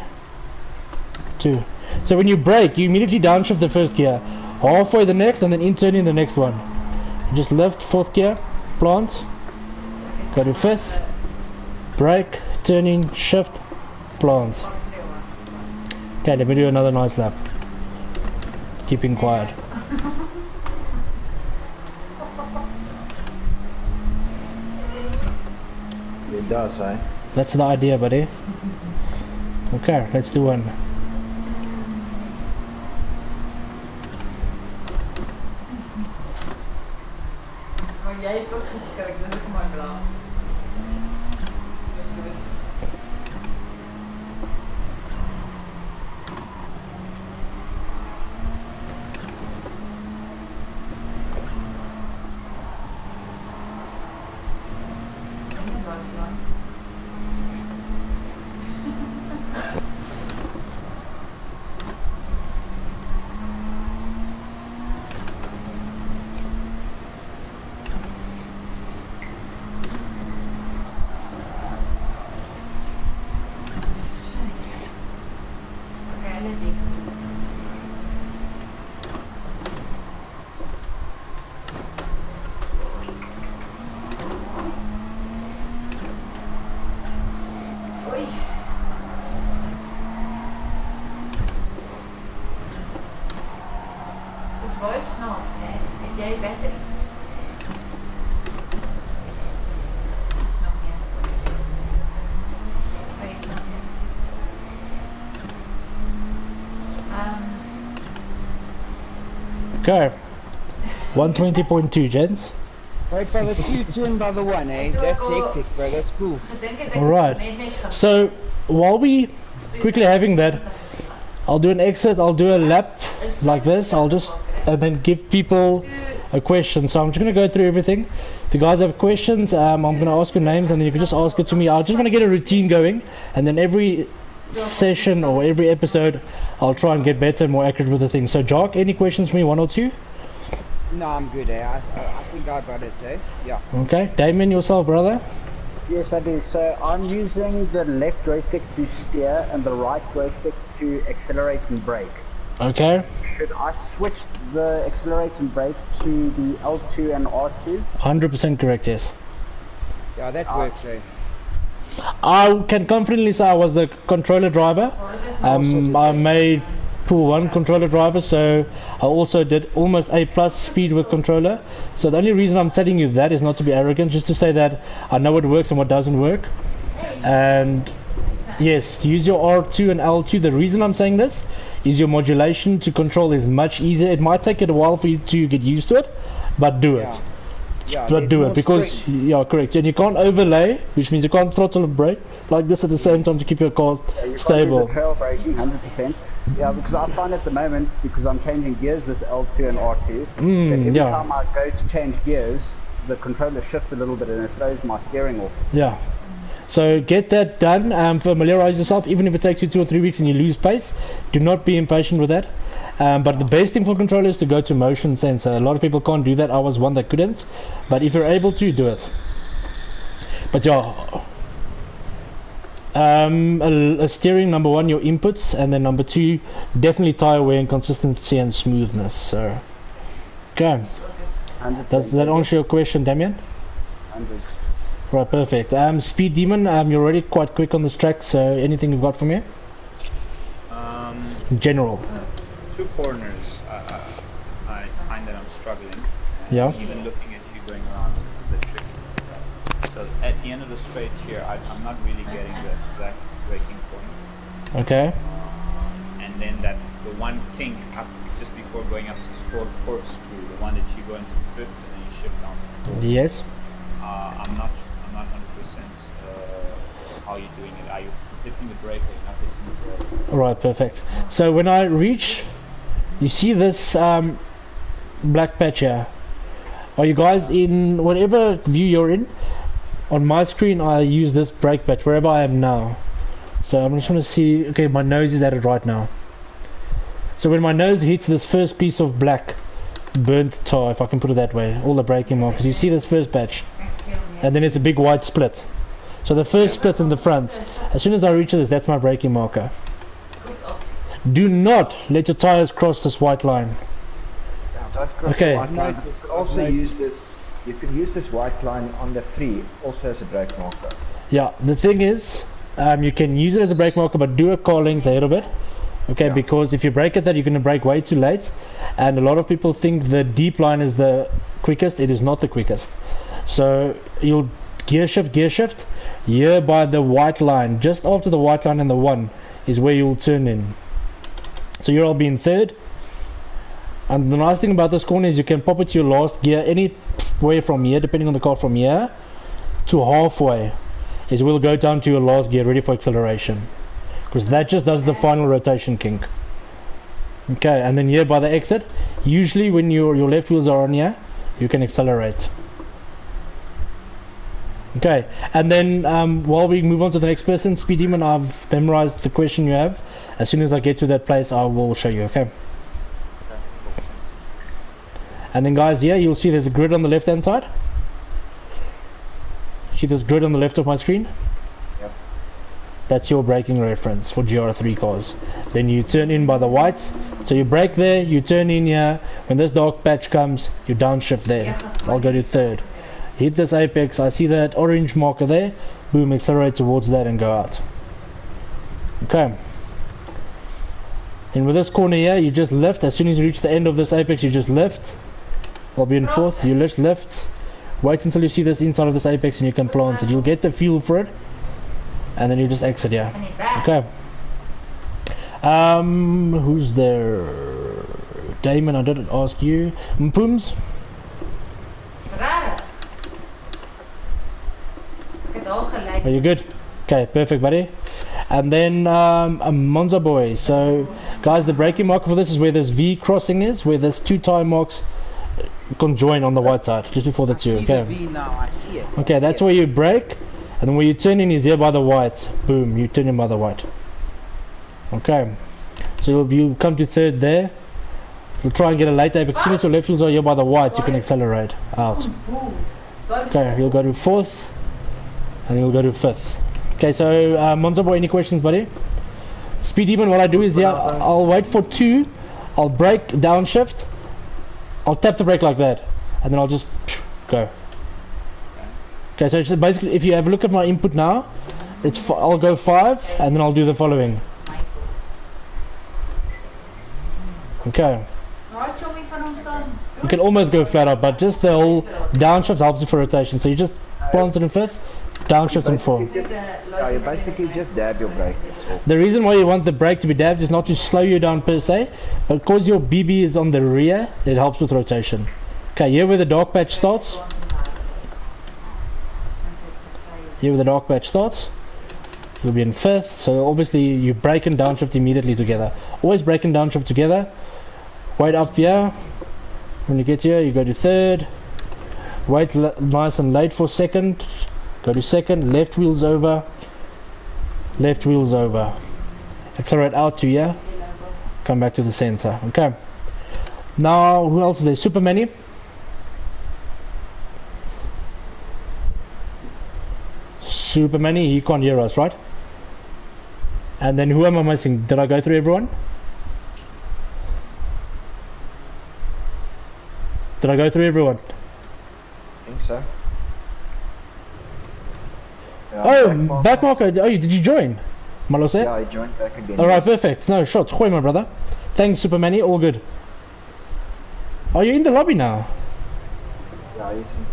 2. So when you brake, you immediately downshift the 1st gear, halfway the next, and then in turn in the next one. Just lift, 4th gear, plant, go to 5th, brake, turning, shift, plant. Okay, let me do another nice lap. Keeping quiet. It does, eh? That's the idea, buddy. Okay, let's do one. Maar jij hebt ook geschrikt, dus ik maar klaar. Dus goed. Okay. 120.2, gents. Right, brother, 210 by the 1, eh? That's hectic, bro. That's cool. Alright. So, while we quickly having that, I'll do an exit, I'll do a lap like this, I'll just, and then give people a question. So I'm just going to go through everything. If you guys have questions, I'm going to ask your names and then you can just ask it to me. I just want to get a routine going, and then every session or every episode, I'll try and get better and more accurate with the thing. So Jock, any questions for me, one or two? No, I'm good, eh? I think I got it, eh? Yeah. Okay, Damien, yourself, brother? Yes, I do. So I'm using the left joystick to steer and the right joystick to accelerate and brake. Okay. Should I switch the accelerate and brake to the L2 and R2? 100% correct, yes. Yeah, that works, eh? I can confidently say I was a controller driver. I made pool 1 controller driver, so I also did almost A+ speed with controller. So the only reason I'm telling you that is not to be arrogant, just to say that I know what works and what doesn't work. And yes, use your R2 and L2. The reason I'm saying this is your modulation to control is much easier. It might take it a while for you to get used to it, but do it. Yeah, But do it, because yeah, correct, and you can't overlay, which means you can't throttle and brake like this at the same time to keep your car stable. The trail braking, 100%. Yeah, because I find at the moment, because I'm changing gears with L2 and R2, that every time I go to change gears, the controller shifts a little bit and it throws my steering off. Yeah. So get that done. Familiarize yourself, even if it takes you 2 or 3 weeks and you lose pace. Do not be impatient with that. But the best thing for controller is to go to motion sensor. A lot of people can't do that. I was one that couldn't. But if you're able to, do it. But yeah. A steering, number 1, your inputs, and then number 2, definitely tire wear and consistency and smoothness. So, okay. Does that answer your question, Damien? 100. Right, perfect. Speed Demon, you're already quite quick on this track, so anything you've got for me? In general. 2 corners, I find that I'm struggling. Yeah. Even looking at you going around, it's a bit tricky. So at the end of the straight here, I'm not really getting the exact braking point. Okay. And then the one kink up just before going up to corkscrew, the one that you go into 5th and then you shift down to 4th. Yes. I'm not 100% how you're doing it. Are you hitting the brake or not hitting the brake? Alright, perfect. So when I reach, you see this black patch here. Are you guys in whatever view you're in? On my screen I use this brake patch wherever I am now. So I'm just going to see, okay, my nose is at it right now. So when my nose hits this first piece of black burnt tar, if I can put it that way, all the braking markers, you see this first patch, and then it's a big white split. So the first split in the front, as soon as I reach this, that's my braking marker. Do not let your tires cross this white line. Okay. Also use this. You can use this white line on the free also as a brake marker. Yeah, the thing is, you can use it as a brake marker, but do a car length a little bit. Okay, Yeah. because if you brake at that, you're going to brake way too late, and a lot of people think the deep line is the quickest. It is not the quickest. So you'll gear shift. Here by the white line, just after the white line and the 1 is where you'll turn in. So you'll be in third. And the nice thing about this corner is you can pop it to your last gear anywhere from here, depending on the car, from here to halfway is we'll go down to your last gear ready for acceleration, because that just does the final rotation kink. Okay, and then here by the exit, usually when your left wheels are on here, you can accelerate. Okay, and then while we move on to the next person, Speed Demon, I've memorized the question you have. As soon as I get to that place, I will show you. Okay. And then guys, here you'll see there's a grid on the left hand side. See this grid on the left of my screen? Yep. That's your braking reference for GR3 cars. Then you turn in by the white. So you brake there, you turn in here. When this dark patch comes, you downshift there. I'll go to third. Hit this apex. I see that orange marker there. Boom, accelerate towards that and go out. Okay. And with this corner here, you just lift. As soon as you reach the end of this apex, you just lift. I'll be in fourth. You lift. Wait until you see this inside of this apex and you can plant it. You'll get the feel for it. And then you just exit here. Okay. Who's there? Damon, I didn't ask you. Mpooms? Are you good? Okay, perfect, buddy. And then a Monza boy. So, guys, the braking marker for this is where this V crossing is, where there's 2 tire marks conjoin on the white side, just before the 2. Okay. The V now, I see it. Okay, that's where you brake, and then where you turn in is here by the white. Boom, you turn in by the white. Okay, so you'll come to third there. You'll try and get a late apex. As soon as your left wheels are here by the white, you can accelerate out. Okay, you'll go to fourth, and you'll go to fifth. Okay, so Monza boy, any questions, buddy? Speed Demon, what I do is here, I'll wait for 2, I'll brake, downshift, I'll tap the brake like that, and then I'll just go. Okay, so basically, if you have a look at my input now, I'll go 5, and then I'll do the following. Okay. You can almost go flat out, but just the whole downshift helps you for rotation. So you just plant it in fifth, downshift in fourth. Yeah, you basically just dab your brake. The reason why you want the brake to be dabbed is not to slow you down per se, but because your BB is on the rear, it helps with rotation. Okay, here where the dark patch starts. Here where the dark patch starts, you'll be in fifth. So obviously you brake and downshift immediately together. Always brake and downshift together. Wait up here. When you get here, you go to third. Wait nice and late for second. Go to second. Left wheels over. Left wheels over. Accelerate out to here. Come back to the sensor. Okay. Now, who else is there? Supermany. Supermany, he can't hear us, right? And then who am I missing? Did I go through everyone? Did I go through everyone? I think so. Yeah, Oh, back marker. Oh, did you join? Malose? Yeah, I joined back again. Alright, perfect. No, shots. Gooi, my brother. Thanks, Supermany. All good. Are you in the lobby now? Yeah, you see.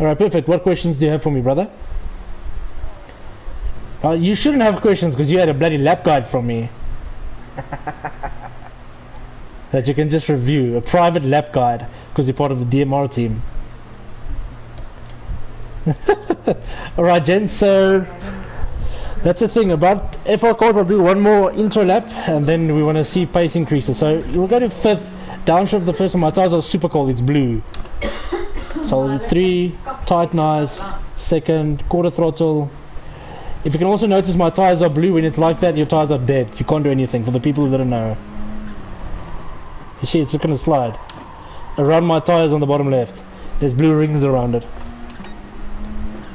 Alright, perfect. What questions do you have for me, brother? You shouldn't have questions because you had a bloody lap guide from me. That you can just review. A private lap guide because you're part of the DMR team. Alright, gents, so that's the thing about FR cars. I'll do one more intro lap and then we want to see pace increases. So we'll go to fifth, downshift the first one. My tires are super cold, it's blue. So I'll do 3, tight nice, second, quarter throttle. If you can also notice my tires are blue, when it's like that your tires are dead. You can't do anything for the people who didn't know. You see it's just going to slide. Around my tires on the bottom left. There's blue rings around it.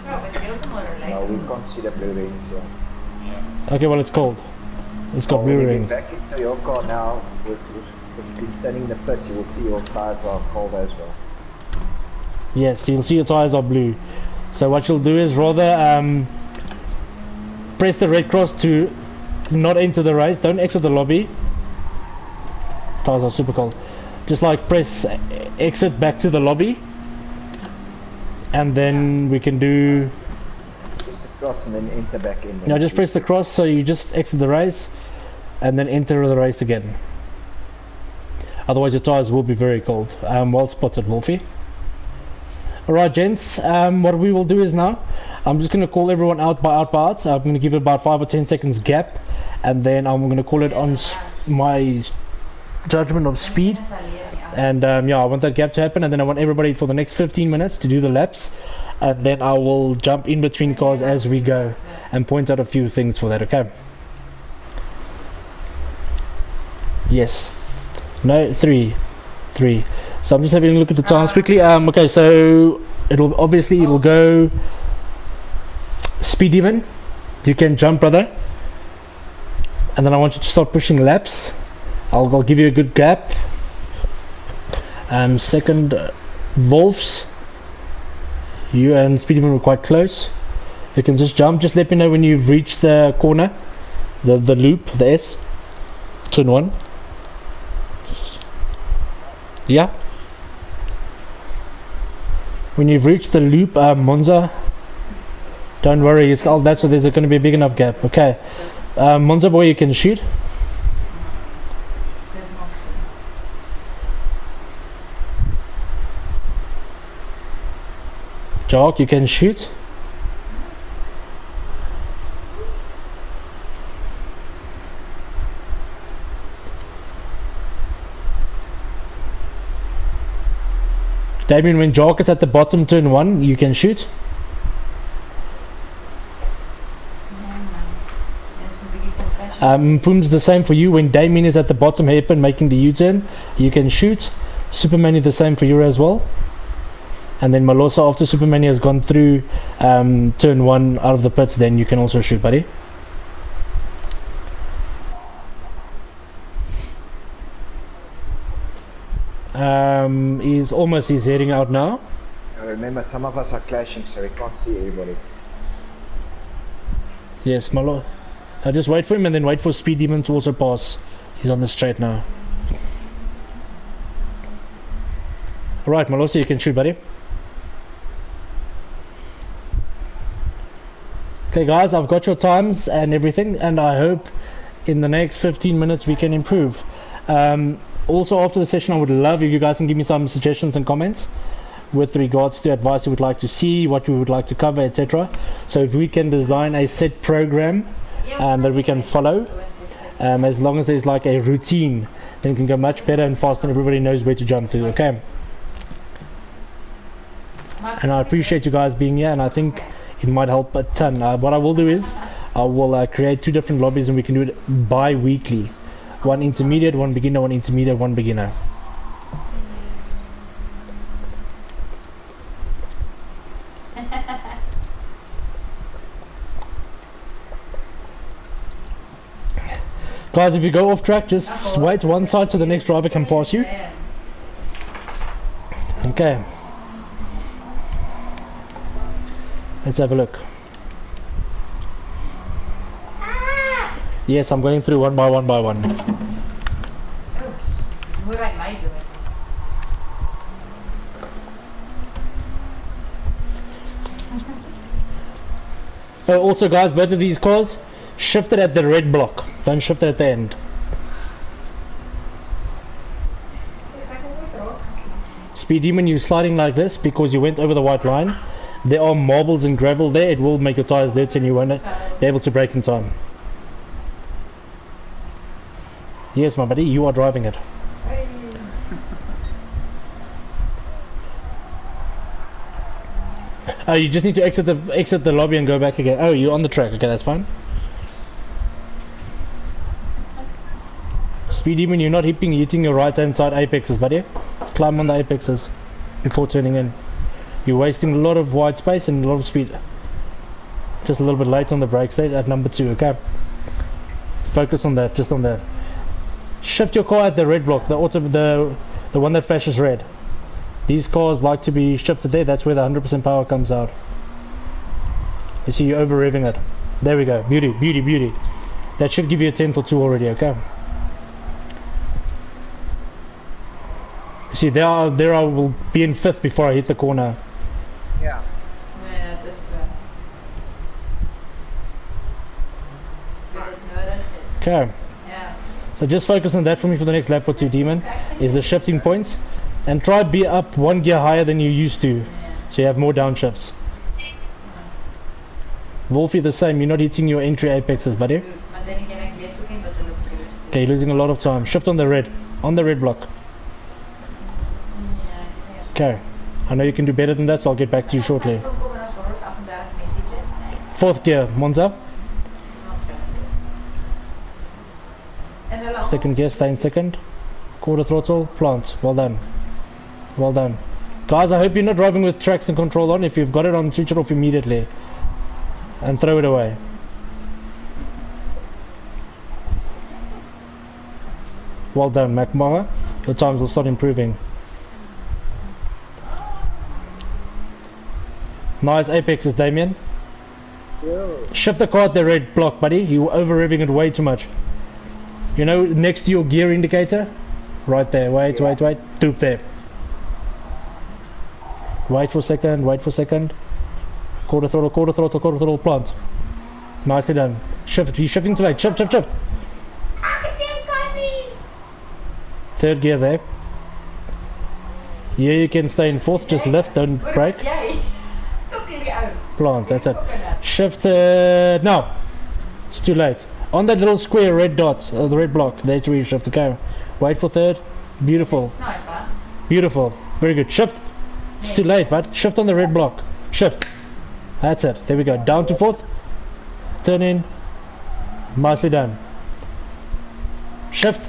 No, we can't see the blue rings. Yeah. Okay, well it's cold. It's got blue When you rings. get back into your car now, with you've been standing in the pits, you will see your tires are cold as well. Yes, you'll see your tires are blue. So what you'll do is rather press the red cross to not enter the race. Don't exit the lobby. Tires are super cold. Just like press exit back to the lobby, and then we can do. Press the cross and then enter back in. No, just press the cross, so you just exit the race, and then enter the race again. Otherwise, your tires will be very cold. Well spotted, Wolfie. Alright, gents. What we will do is now, I'm just going to call everyone out by outs. I'm going to give it about 5 or 10 seconds gap, and then I'm going to call it on my judgment of speed. And yeah, I want that gap to happen, and then I want everybody for the next 15 minutes to do the laps, and then I will jump in between cars as we go and point out a few things for that. Okay? Yes. No, three. So I'm just having a look at the times quickly. Okay, so it'll go Speed Demon. You can jump, brother. And then I want you to start pushing laps. I'll give you a good gap. Second, Wolves. You and Speed Demon were quite close. You can just jump. Just let me know when you've reached the corner, the loop, the S. Turn 1. Yeah. When you've reached the loop, Monza, don't worry, it's all that, so there's going to be a big enough gap. Okay. Monza boy, you can shoot. Jock, you can shoot. Damien, when Jock is at the bottom, turn 1, you can shoot. Poom's the same for you. When Damien is at the bottom hairpin making the U-turn, you can shoot. Superman is the same for you as well. And then Malosa, after Superman has gone through turn 1 out of the pits, then you can also shoot, buddy. He's heading out now. Remember, some of us are clashing, so we can't see everybody. Yes, Malo. Just wait for him and then wait for Speed Demon to also pass. He's on the straight now. Alright, Malosa, you can shoot, buddy. Okay, guys, I've got your times and everything, and I hope in the next 15 minutes we can improve. Also, after the session, I would love if you guys can give me some suggestions and comments with regards to advice you would like to see, what you would like to cover, etc. So if we can design a set program that we can follow, as long as there's like a routine, then it can go much better and faster, and everybody knows where to jump to. Okay. And I appreciate you guys being here, and I think it might help a ton. What I will do is I will create 2 different lobbies, and we can do it bi-weekly. One intermediate, one beginner, one intermediate, one beginner. Guys, if you go off track, just wait one side so the next driver can pass you. Okay. Let's have a look. Yes, I'm going through one by one. What am I doing? Oh, also guys, both of these cars shifted at the red block. Don't shift it at the end. Speed Demon, you're sliding like this because you went over the white line. There are marbles and gravel there. It will make your tires dirty and you won't be able to brake in time. Yes, my buddy, you are driving it. Oh, you just need to exit the lobby and go back again. Oh, you're on the track. Okay, that's fine. Speed Demon, you're not hitting your right hand side apexes, buddy. Climb on the apexes before turning in. You're wasting a lot of white space and a lot of speed. Just a little bit late on the brake stage at number 2, okay? Focus on that, just on that. Shift your car at the red block, the one that flashes red. These cars like to be shifted there. That's where the 100% power comes out. You see, you're over revving it. There we go. Beauty, beauty, beauty. That should give you a 10th or 2 already, okay? See, there I will be in 5th before I hit the corner. Yeah. Yeah, this one. Okay. Yeah. So just focus on that for me for the next lap or 2, Demon. Is the shifting points. And try to be up 1 gear higher than you used to. So you have more downshifts. Wolfie the same, you're not hitting your entry apexes, buddy. Okay, you're losing a lot of time. Shift on the red block. Okay, I know you can do better than that, so I'll get back to you shortly. 4th gear, Monza. 2nd gear, stay in 2nd. Quarter throttle, plant. Well done. Well done. Guys, I hope you're not driving with traction control on. If you've got it on, switch it off immediately. And throw it away. Well done, McMahon. Your times will start improving. Nice apexes, Damien. Shift the car at the red block, buddy. You're over-revving it way too much. You know, next to your gear indicator? Right there. Wait. Doop there. Wait for a second. Quarter throttle, plant. Nicely done. Shift, you're shifting too late. Shift. 3rd gear there. Yeah, you can stay in 4th, just left, don't brake. Plant, that's it. Shift, no. It's too late. On that little square red dot, the red block, that's where you shift, okay. Wait for 3rd. Beautiful. Beautiful. Very good. Shift. It's too late, bud. Shift on the red block. Shift. That's it. There we go. Down to 4th. Turn in. Nicely done. Shift.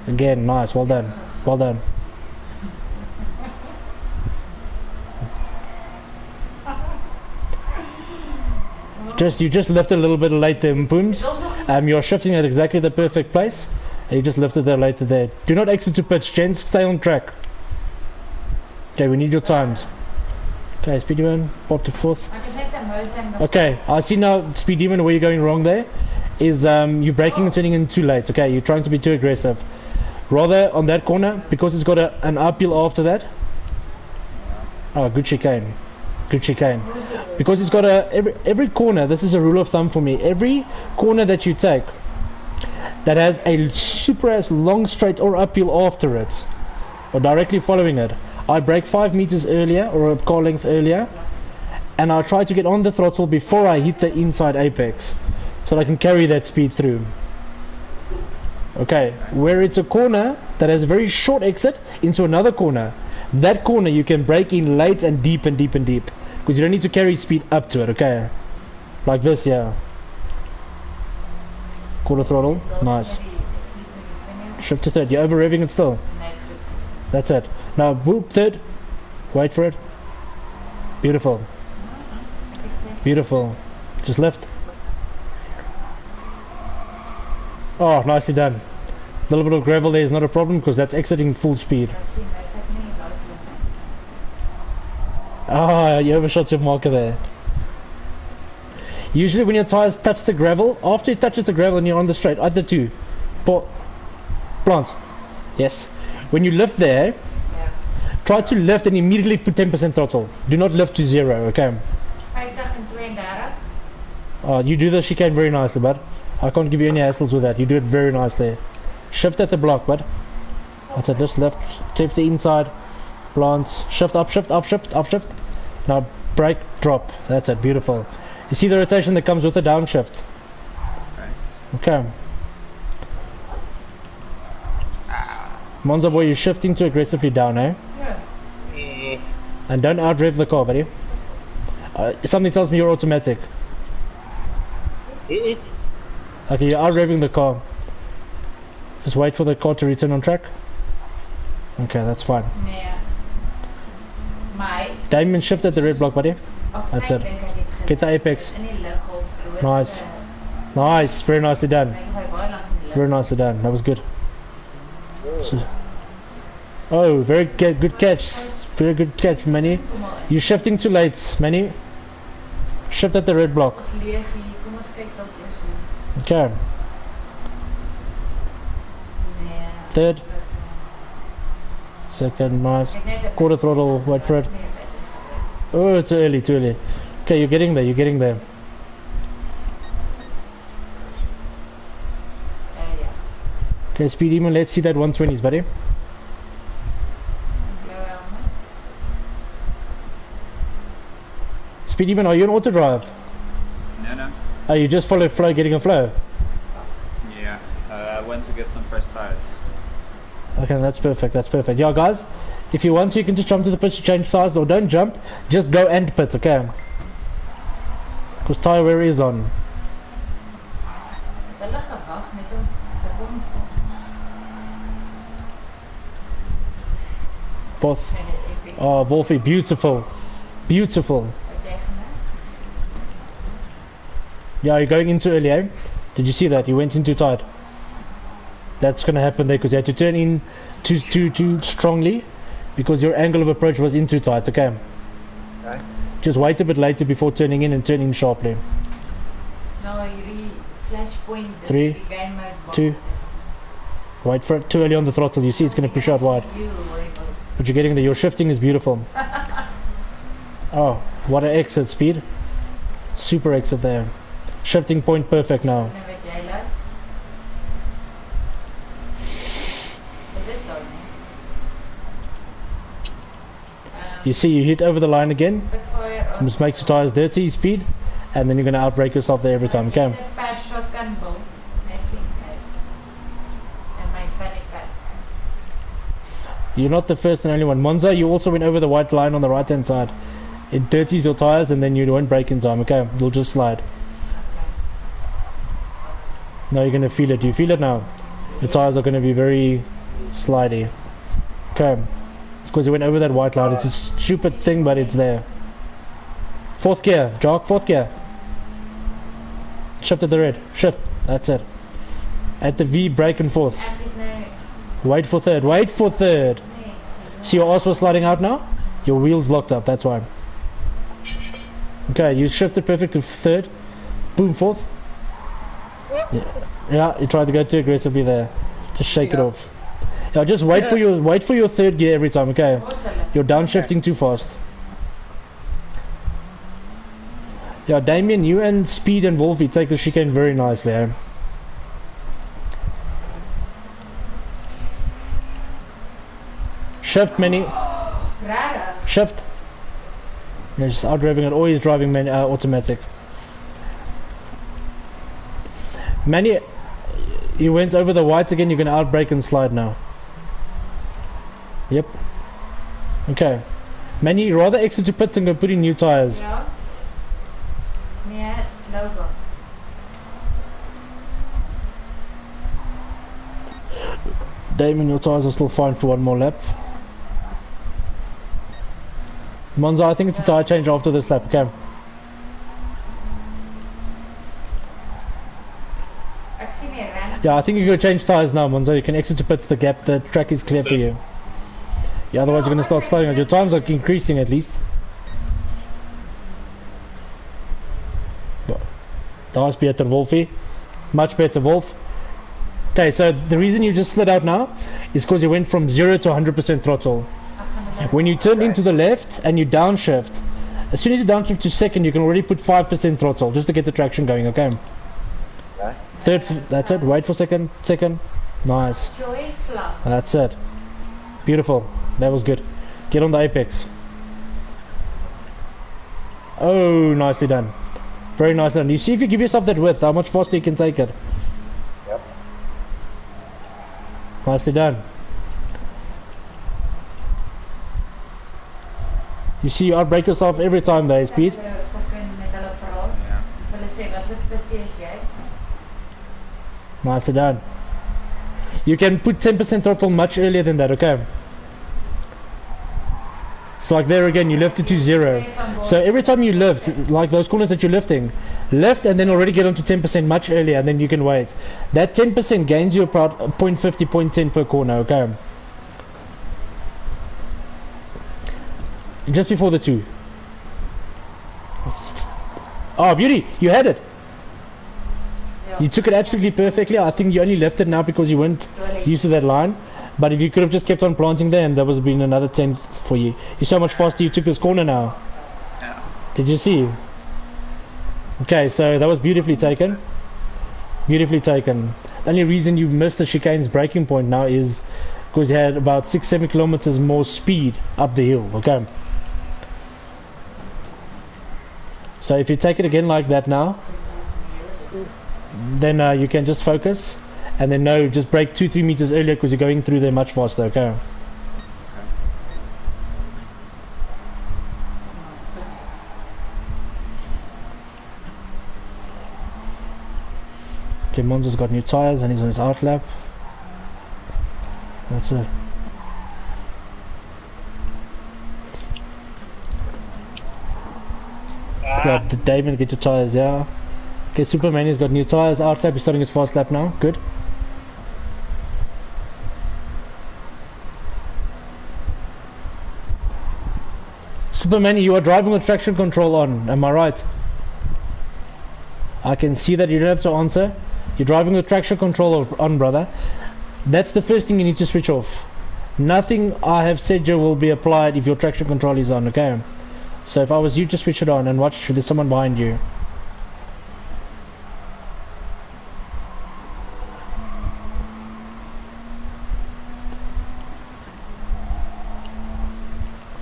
Again, nice. Well done. Well done. You just lifted a little bit late there, Booms. You're shifting at exactly the perfect place. You just lifted there later there. Do not exit to pitch, gents. Stay on track. Okay, we need your times. Okay, Speed Demon, pop to 4th. Okay, I see now, Speed Demon, where you're going wrong there is you're braking and turning in too late. Okay, you're trying to be too aggressive. Rather on that corner, because it's got an uphill after that. Oh, good chicane. Good chicane. Because it's got every corner, this is a rule of thumb for me. Every corner that you take that has a super as long straight or uphill after it, or directly following it, I brake 5 meters earlier or a car length earlier, and I try to get on the throttle before I hit the inside apex, so that I can carry that speed through. Okay, where it's a corner that has a very short exit into another corner, that corner you can brake in late and deep, because you don't need to carry speed up to it. Okay, like this, yeah. Quarter throttle, nice. Shift to 3rd. You're over revving it still. That's it. Now whoop 3rd. Wait for it. Beautiful. Beautiful. Just left. Oh, nicely done. A little bit of gravel there is not a problem because that's exiting full speed. Ah, you overshot your marker there. Usually when your tires touch the gravel, after it touches the gravel and you're on the straight, either two. Plant. Yes. When you lift there, try to lift and immediately put 10% throttle. Do not lift to 0, okay? You do the chicane very nicely, bud. I can't give you any hassles with that. You do it very nicely. Shift at the block, bud. That's it. Just left. Clip the inside. Plant. Shift up, shift up, shift up, shift. Now brake, drop. That's it. Beautiful. You see the rotation that comes with the downshift. Okay. Monza boy, you're shifting too aggressively down, eh? Yeah. And don't out-rev the car, buddy. Something tells me you're automatic. Okay, you're out-revving the car. Just wait for the car to return on track. Okay, that's fine. Diamond shift at the red block, buddy. That's it. Get the apex. Nice. Nice. Very nicely done. Very nicely done. That was good. Oh, very good catch. Very good catch, Manny. You're shifting too late, Manny. Shift at the red block. Ons leeg hier. Kom ons kyk dalk eers hier. Okay. Nee. Third. Second, nice. Ek net 'n Quarter throttle, wait for it. Nee, Oh, it's early, too early. Okay, you're getting there, you're getting there. ja. Okay, speed demon, let's see that 120s, buddy. Blou helm. Speed demon, are you in auto drive? No. Oh, you just follow flow, getting a flow. Yeah. I went to get some fresh tires. Okay, that's perfect, that's perfect. Yeah, guys, if you want to, you can just jump to the pits to change size, or don't jump, just go and pit, okay? Because tire wear is on. Hulle gewag net om te kom. Fourth. Nee, dit ek weet Oh, Wolfie, beautiful. Beautiful. wat jy gemaak. Yeah, you're going in too early, eh? Did you see that? You went in too tight. That's going to happen there because you had to turn in too strongly because your angle of approach was in too tight, okay? Okay. Just wait a bit later before turning in and turning sharply. Nou hierdie flashpoint dis 3, die game mode. 2. Wait for it. Too early on the throttle. You see it's going to push out wide. But you're getting there. Your shifting is beautiful. Oh, what an exit speed. Super exit there. Shifting point perfect now. Nou wat jy laat. Dit is daar nie. You see you hit over the line again. Spitfire on. Just makes the tires dirty, speed. And then you're going to outbrake yourself there every time, okay? Dit per shotgun bolt. Net vind uit. En my funny pad. You're not the first and only one. Monza, you also went over the white line on the right hand side. It dirties your tires and then you won't brake in time, okay? You'll just slide. Now you're going to feel it. Do you feel it now? The tires are going to be very slidey. Okay. It's because you went over that white line. It's a stupid thing, but it's there. Fourth gear. Jock, fourth gear. Shift at the red. Shift. That's it. At the V, brake and fourth. Ek het nou Wait for third. Wait for third. nee. See your ass was sliding out now? Your wheels locked up. That's why. Okay, you shifted perfect to third. Boom, fourth. Yeah, you tried to go too aggressively there. Just shake it Yeah. off. Yeah, just wait for your third gear every time, okay? You're downshifting too fast. Yeah, Damien, you and Speed and Wolfie take the chicane very nicely, eh? Shift, Manny. Rarig. Shift. Yeah, just out driving it, always driving automatic. Manny, you went over the white again, you're going to outbrake and slide now. Yep. Okay. Manny, rather exit to pits and go put in new tires. Ja. Nee, logo. Damon, your tires are still fine for one more lap. Monza, I think it's a tire change after this lap, okay? Ek sien nie ren. Yeah, I think you go change tires now, Monza. You can exit to pits, the gap, the track is clear for you. Yeah, otherwise you're going to start slowing out. Your times are increasing at least. That's better, Wolfie. Much better, Wolf. Okay, so the reason you just slid out now is because you went from 0 to 100% throttle. When you turn into the left and you downshift, as soon as you downshift to second, you can already put 5% throttle just to get the traction going, okay? Okay. Third, that's it. Wait for second. Nice. Joy flap. That's it. Beautiful. That was good. Get on the apex. Oh, nicely done. Very nicely done. You see if you give yourself that width, how much faster you can take it. Yep. Nicely done. You see you outbrake yourself every time there, Speed. Fucking met hulle praat. Yeah. Hulle sê wat se passie is jy? Nicely done. You can put 10% throttle much earlier than that, okay? So like there again, you lift it to 0. So every time you lift, like those corners that you're lifting, lift and then already get onto 10% much earlier and then you can wait. That 10% gains you about 0.50, 0.10 per corner, okay? Just before the 2. Oh, beauty! You had it. Ja. You took it absolutely perfectly. I think you only left it now because you weren't used to that line. But if you could have just kept on planting there, and there was been another 10 for you. You're so much faster. You took this corner now. Yeah. Did you see? Okay, so that was beautifully taken. Beautifully taken. The only reason you missed the chicane's breaking point now is because you had about 6-7 kilometers more speed up the hill. Okay. So if you take it again like that now, then you can just focus, and then no, just break 2-3 meters earlier because you're going through there much faster. Okay. Okay, Monzo's got new tires and he's on his out lap. That's it. Yeah, Damon, get your tires, yeah. Okay, Superman has got new tires, out lap, he's starting his fast lap now, good. Superman, you are driving with traction control on, am I right? I can see that. You don't have to answer. You're driving with traction control on, brother. That's the first thing you need to switch off. Nothing I have said you will be applied if your traction control is on, okay? So if I was you, just switch it on and watch, there's someone behind you.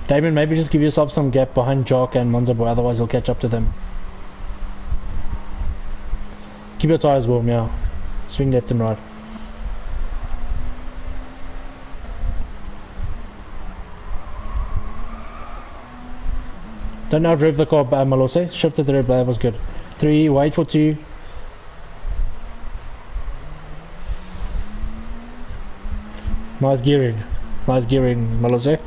Damon, maybe just give yourself some gap behind Jock and Monzo Boy, otherwise you'll catch up to them. Keep your tires warm, yeah. Swing left and right. Don't out-rev the car, Malose. Shift to the rev, that was good. 3, wait for 2. Nice gearing. Nice gearing, Malose.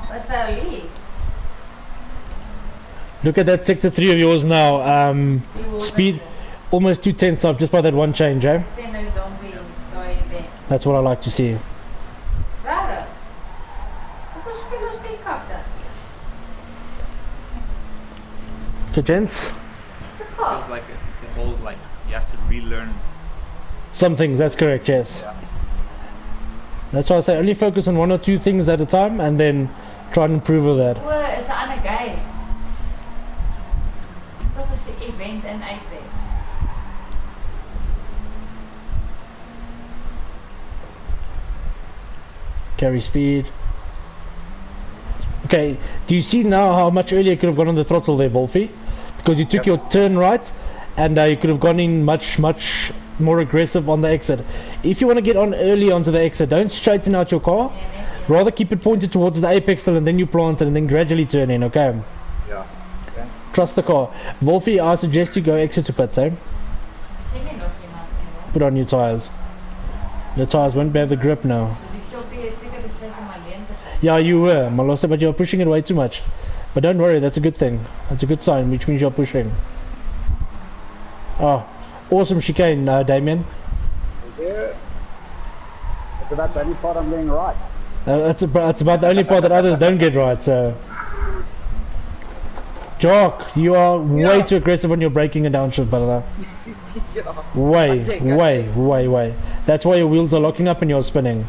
What's that lead? Look at that sector 3 of yours now. Speed almost 2/10 up just by that one change, eh? Send no zombie going there. That's what I like to see. Rara. Hoekom speel ons die kak dan? Okay, gents. The Feels kak. like it's a whole, like, you have to relearn. Some things, that's correct, yes. Yeah. That's why I say only focus on 1 or 2 things at a time and then try and improve with that. O, is 'n ander game. Dit is 'n event in Apex. Carry speed. Okay, do you see now how much earlier you could have gone on the throttle there, Wolfie? Because you took your turn right and you could have gone in much more aggressive on the exit. If you want to get on early onto the exit, don't straighten out your car. Rather keep it pointed towards the apex still and then you plant it and then gradually turn in, okay? Yeah. Okay. Trust the car. Wolfie, I suggest you go exit to pits, eh? Sien nie nog iemand nie, hoor. Put on new tires. The tires won't have the grip now. So die choppie het seker besluit om alleen te gaan. Yeah, you were, Malose, but you're pushing it way too much. But don't worry, that's a good thing. That's a good sign, which means you're pushing. Oh, awesome chicane, Damien. Yeah. It's about the only part I'm getting right. That's about the only part that others don't get right, so... Jock, you are way too aggressive on your braking and downshift, brother. Yeah. Way. That's why your wheels are locking up and you're spinning.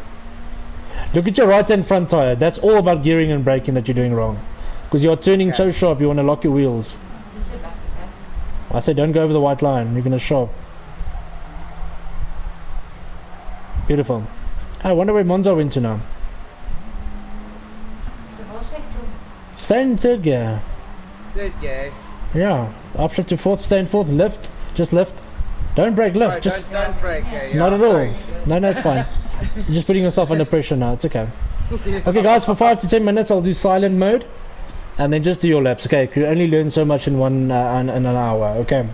Look at your right hand front tire. That's all about gearing and braking that you're doing wrong. Because you're turning so sharp, you want to lock your wheels. Dis is back to back. I said don't go over the white line, you're going to shop. Beautiful. I wonder where Monzo went to now. So waar sê ek toe? Stay in third gear. Good, yeah. Yeah, option to fourth, stay in fourth, lift, just lift. Don't brake, lift, Right, just don't break. Yeah, not at all. sorry. No, it's fine. You're just putting yourself under pressure now, it's okay. Okay guys, for 5 to 10 minutes I'll do silent mode and then just do your laps, okay? You only learn so much in in an hour, okay?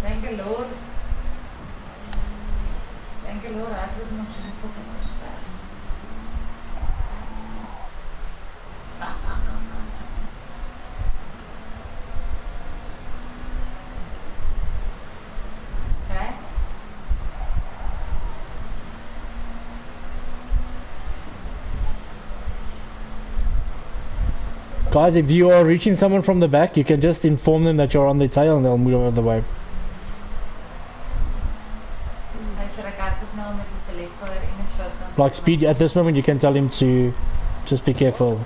Thank you, Lord. Thank you, Lord. Hardloop nog soos 'n fucking osperd. Okay. Guys, if you are reaching someone from the back, you can just inform them that you're on their tail and they'll move out of the way. Like speed, at this moment you can tell him to just be careful.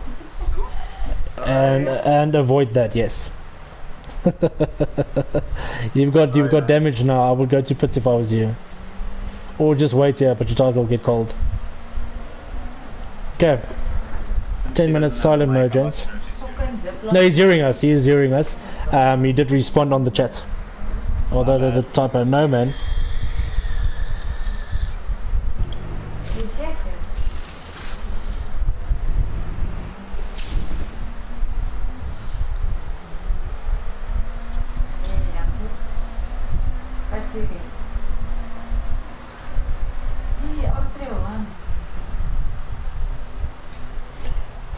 And avoid that, yes. you've got damage now. I would go to pits if I was you. Or just wait here, but your tires will get cold. Okay. 10 minutes silent mode, gents. No, he's hearing us. He is hearing us. He did respond on the chat. Although the typo, no man.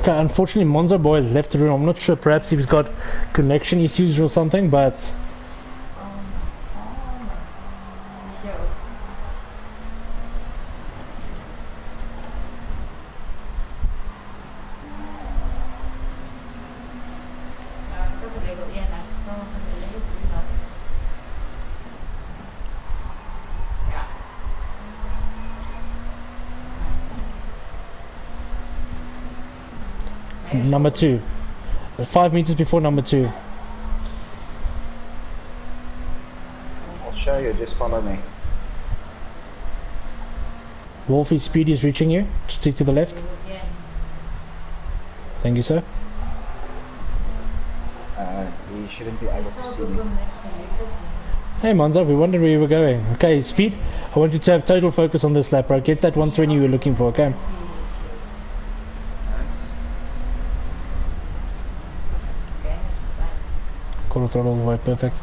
Okay, unfortunately Monzo Boy has left the room. I'm not sure, perhaps he's got connection issues or something, but number 2. 5 meters before number 2. I'll show you, just follow me. Wolfie, speed is reaching you. Stick to the left. Thank you, sir. He shouldn't be able to see me. Hey Monzo, we wondered where you were going. Okay, speed. I want you to have total focus on this lap, bro. Get that 120 you were looking for, okay? Quarter throttle all the way, perfect.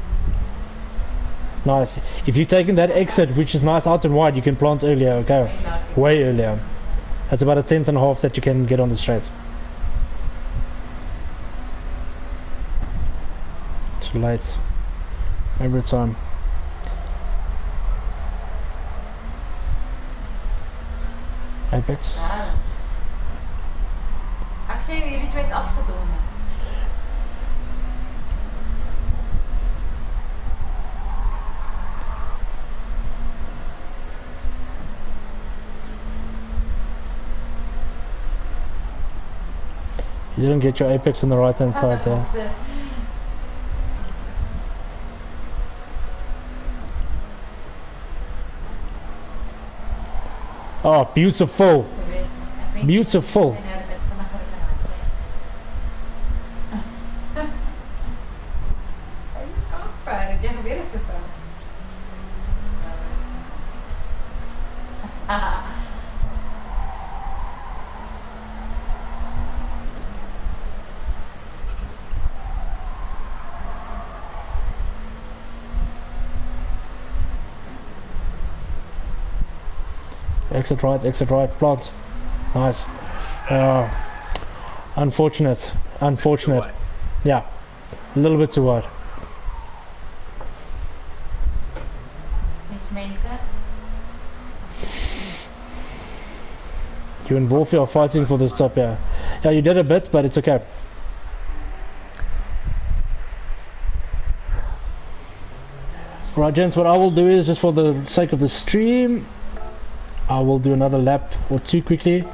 Nice. If you've taken that exit, which is nice out and wide, you can plant earlier, okay? Way earlier. That's about a 10th and a half that you can get on the straight. Too late. Every time. Apex. Ek sê hierdie twee het afgedoen. You didn't get your apex on the right hand side there. Oh, beautiful. Beautiful. Exit right, plant. Nice. Unfortunate. Yeah, a little bit too wide. You and Wolfie are fighting for this top here. Yeah, you did a bit, but it's okay. Right, gents, what I will do is, just for the sake of the stream, I will do another lap or two quickly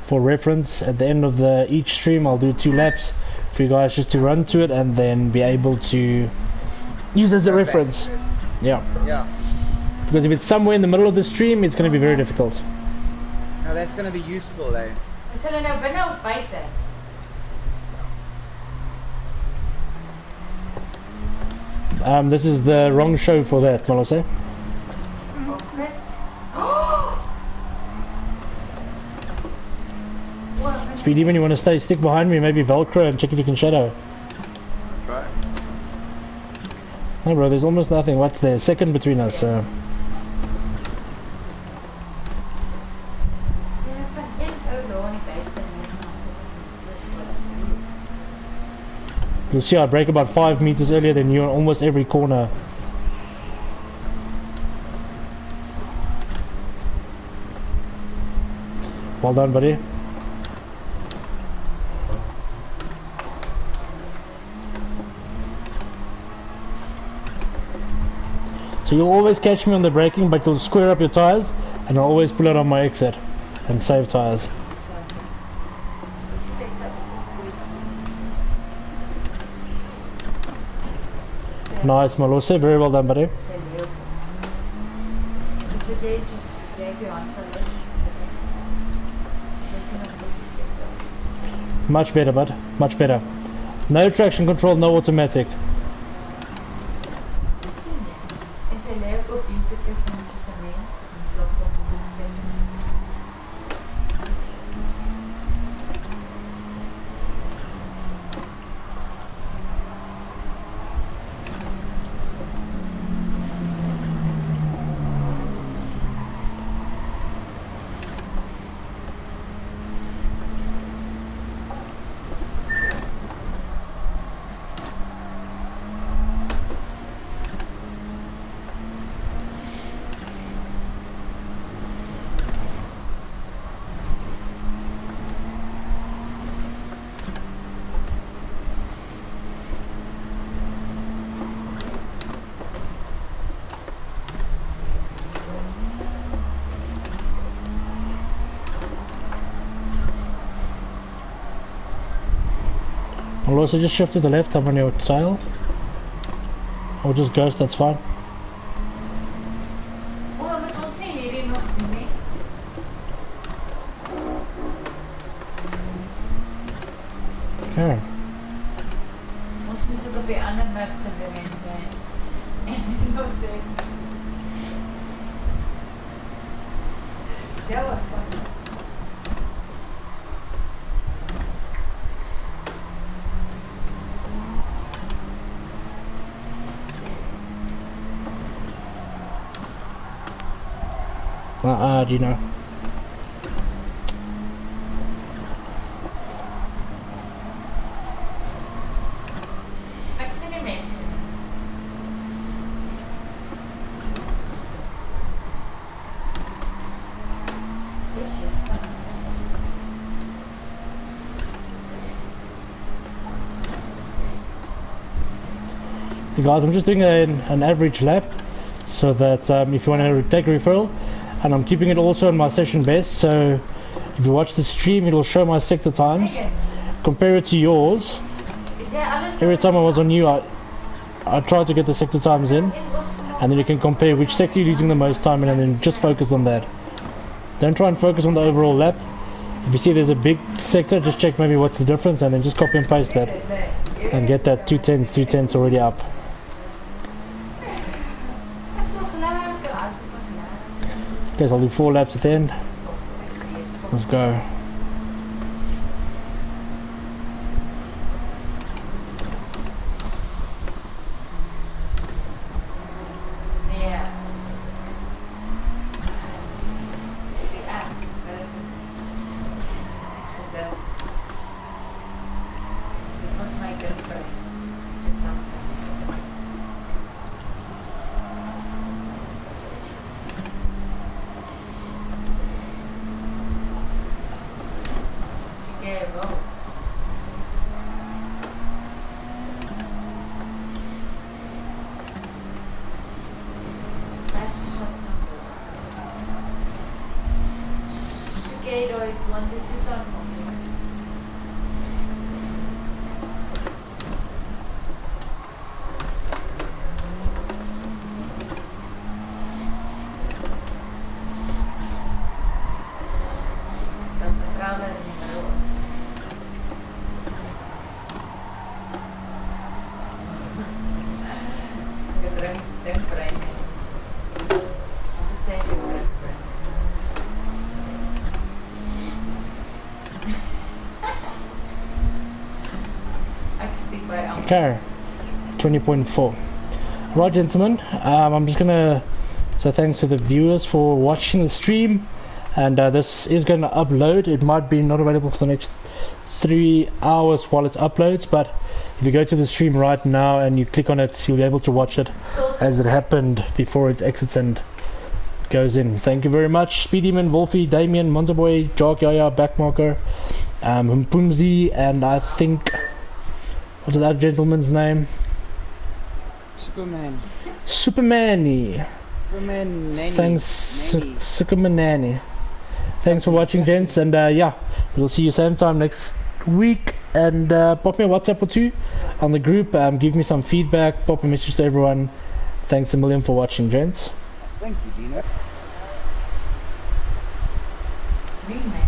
for reference. At the end of each stream I'll do 2 laps for you guys just to run to it and then be able to use as a reference. Yeah. Because if it's somewhere in the middle of the stream, it's going to be very difficult. No, that's going to be useful though. Is hulle nou binne of buite? This is the wrong show for that, Malose. Speedy, when you want to stick behind me, maybe Velcro and check if you can shadow. Try. No, bro, there's almost nothing. What's there? Second between us, so. You'll see I brake about 5 meters earlier than you on almost every corner. Well done, buddy. So you'll always catch me on the braking, but you'll square up your tires, and I'll always pull out on my exit and save tires. Nice, Malose. Very well done, buddy. Much better, bud. Much better. No traction control, no automatic. I'll also just shift to the left, I'm on your tail. Or just ghost, that's fine. Okay. Do you know? Hey guys, I'm just doing an average lap so that if you want to take a referral, and I'm keeping it also on my session best, so if you watch the stream it'll show my sector times, compare it to yours. Every time I was on you I tried to get the sector times in, and then you can compare which sector you're losing the most time in, and then just focus on that. Don't try and focus on the overall lap. If you see there's a big sector, just check maybe what's the difference, and then just copy and paste that and get that 210s already up. Guess I'll do 4 laps at the end. Let's go. Okay, 20.4. Right, gentlemen, I'm just gonna say thanks to the viewers for watching the stream, and this is going to upload. It might be not available for the next 3 hours while it uploads, but if you go to the stream right now and you click on it, you'll be able to watch it as it happened before it exits and goes in. Thank you very much, Speedymon, Wolfie, Damien, Monzaboy, Jock, Yaya, Backmarker, Humpumzi, and I think, what's that gentleman's name? Superman. Superman-y. Superman nanny. Thanks, Nanny. Superman-nanny. Thanks for watching, gents, and yeah, we'll see you same time next week. And pop me a WhatsApp or two on the group. Give me some feedback. Pop a message to everyone. Thanks a million for watching, gents. Thank you, Dino. Green man.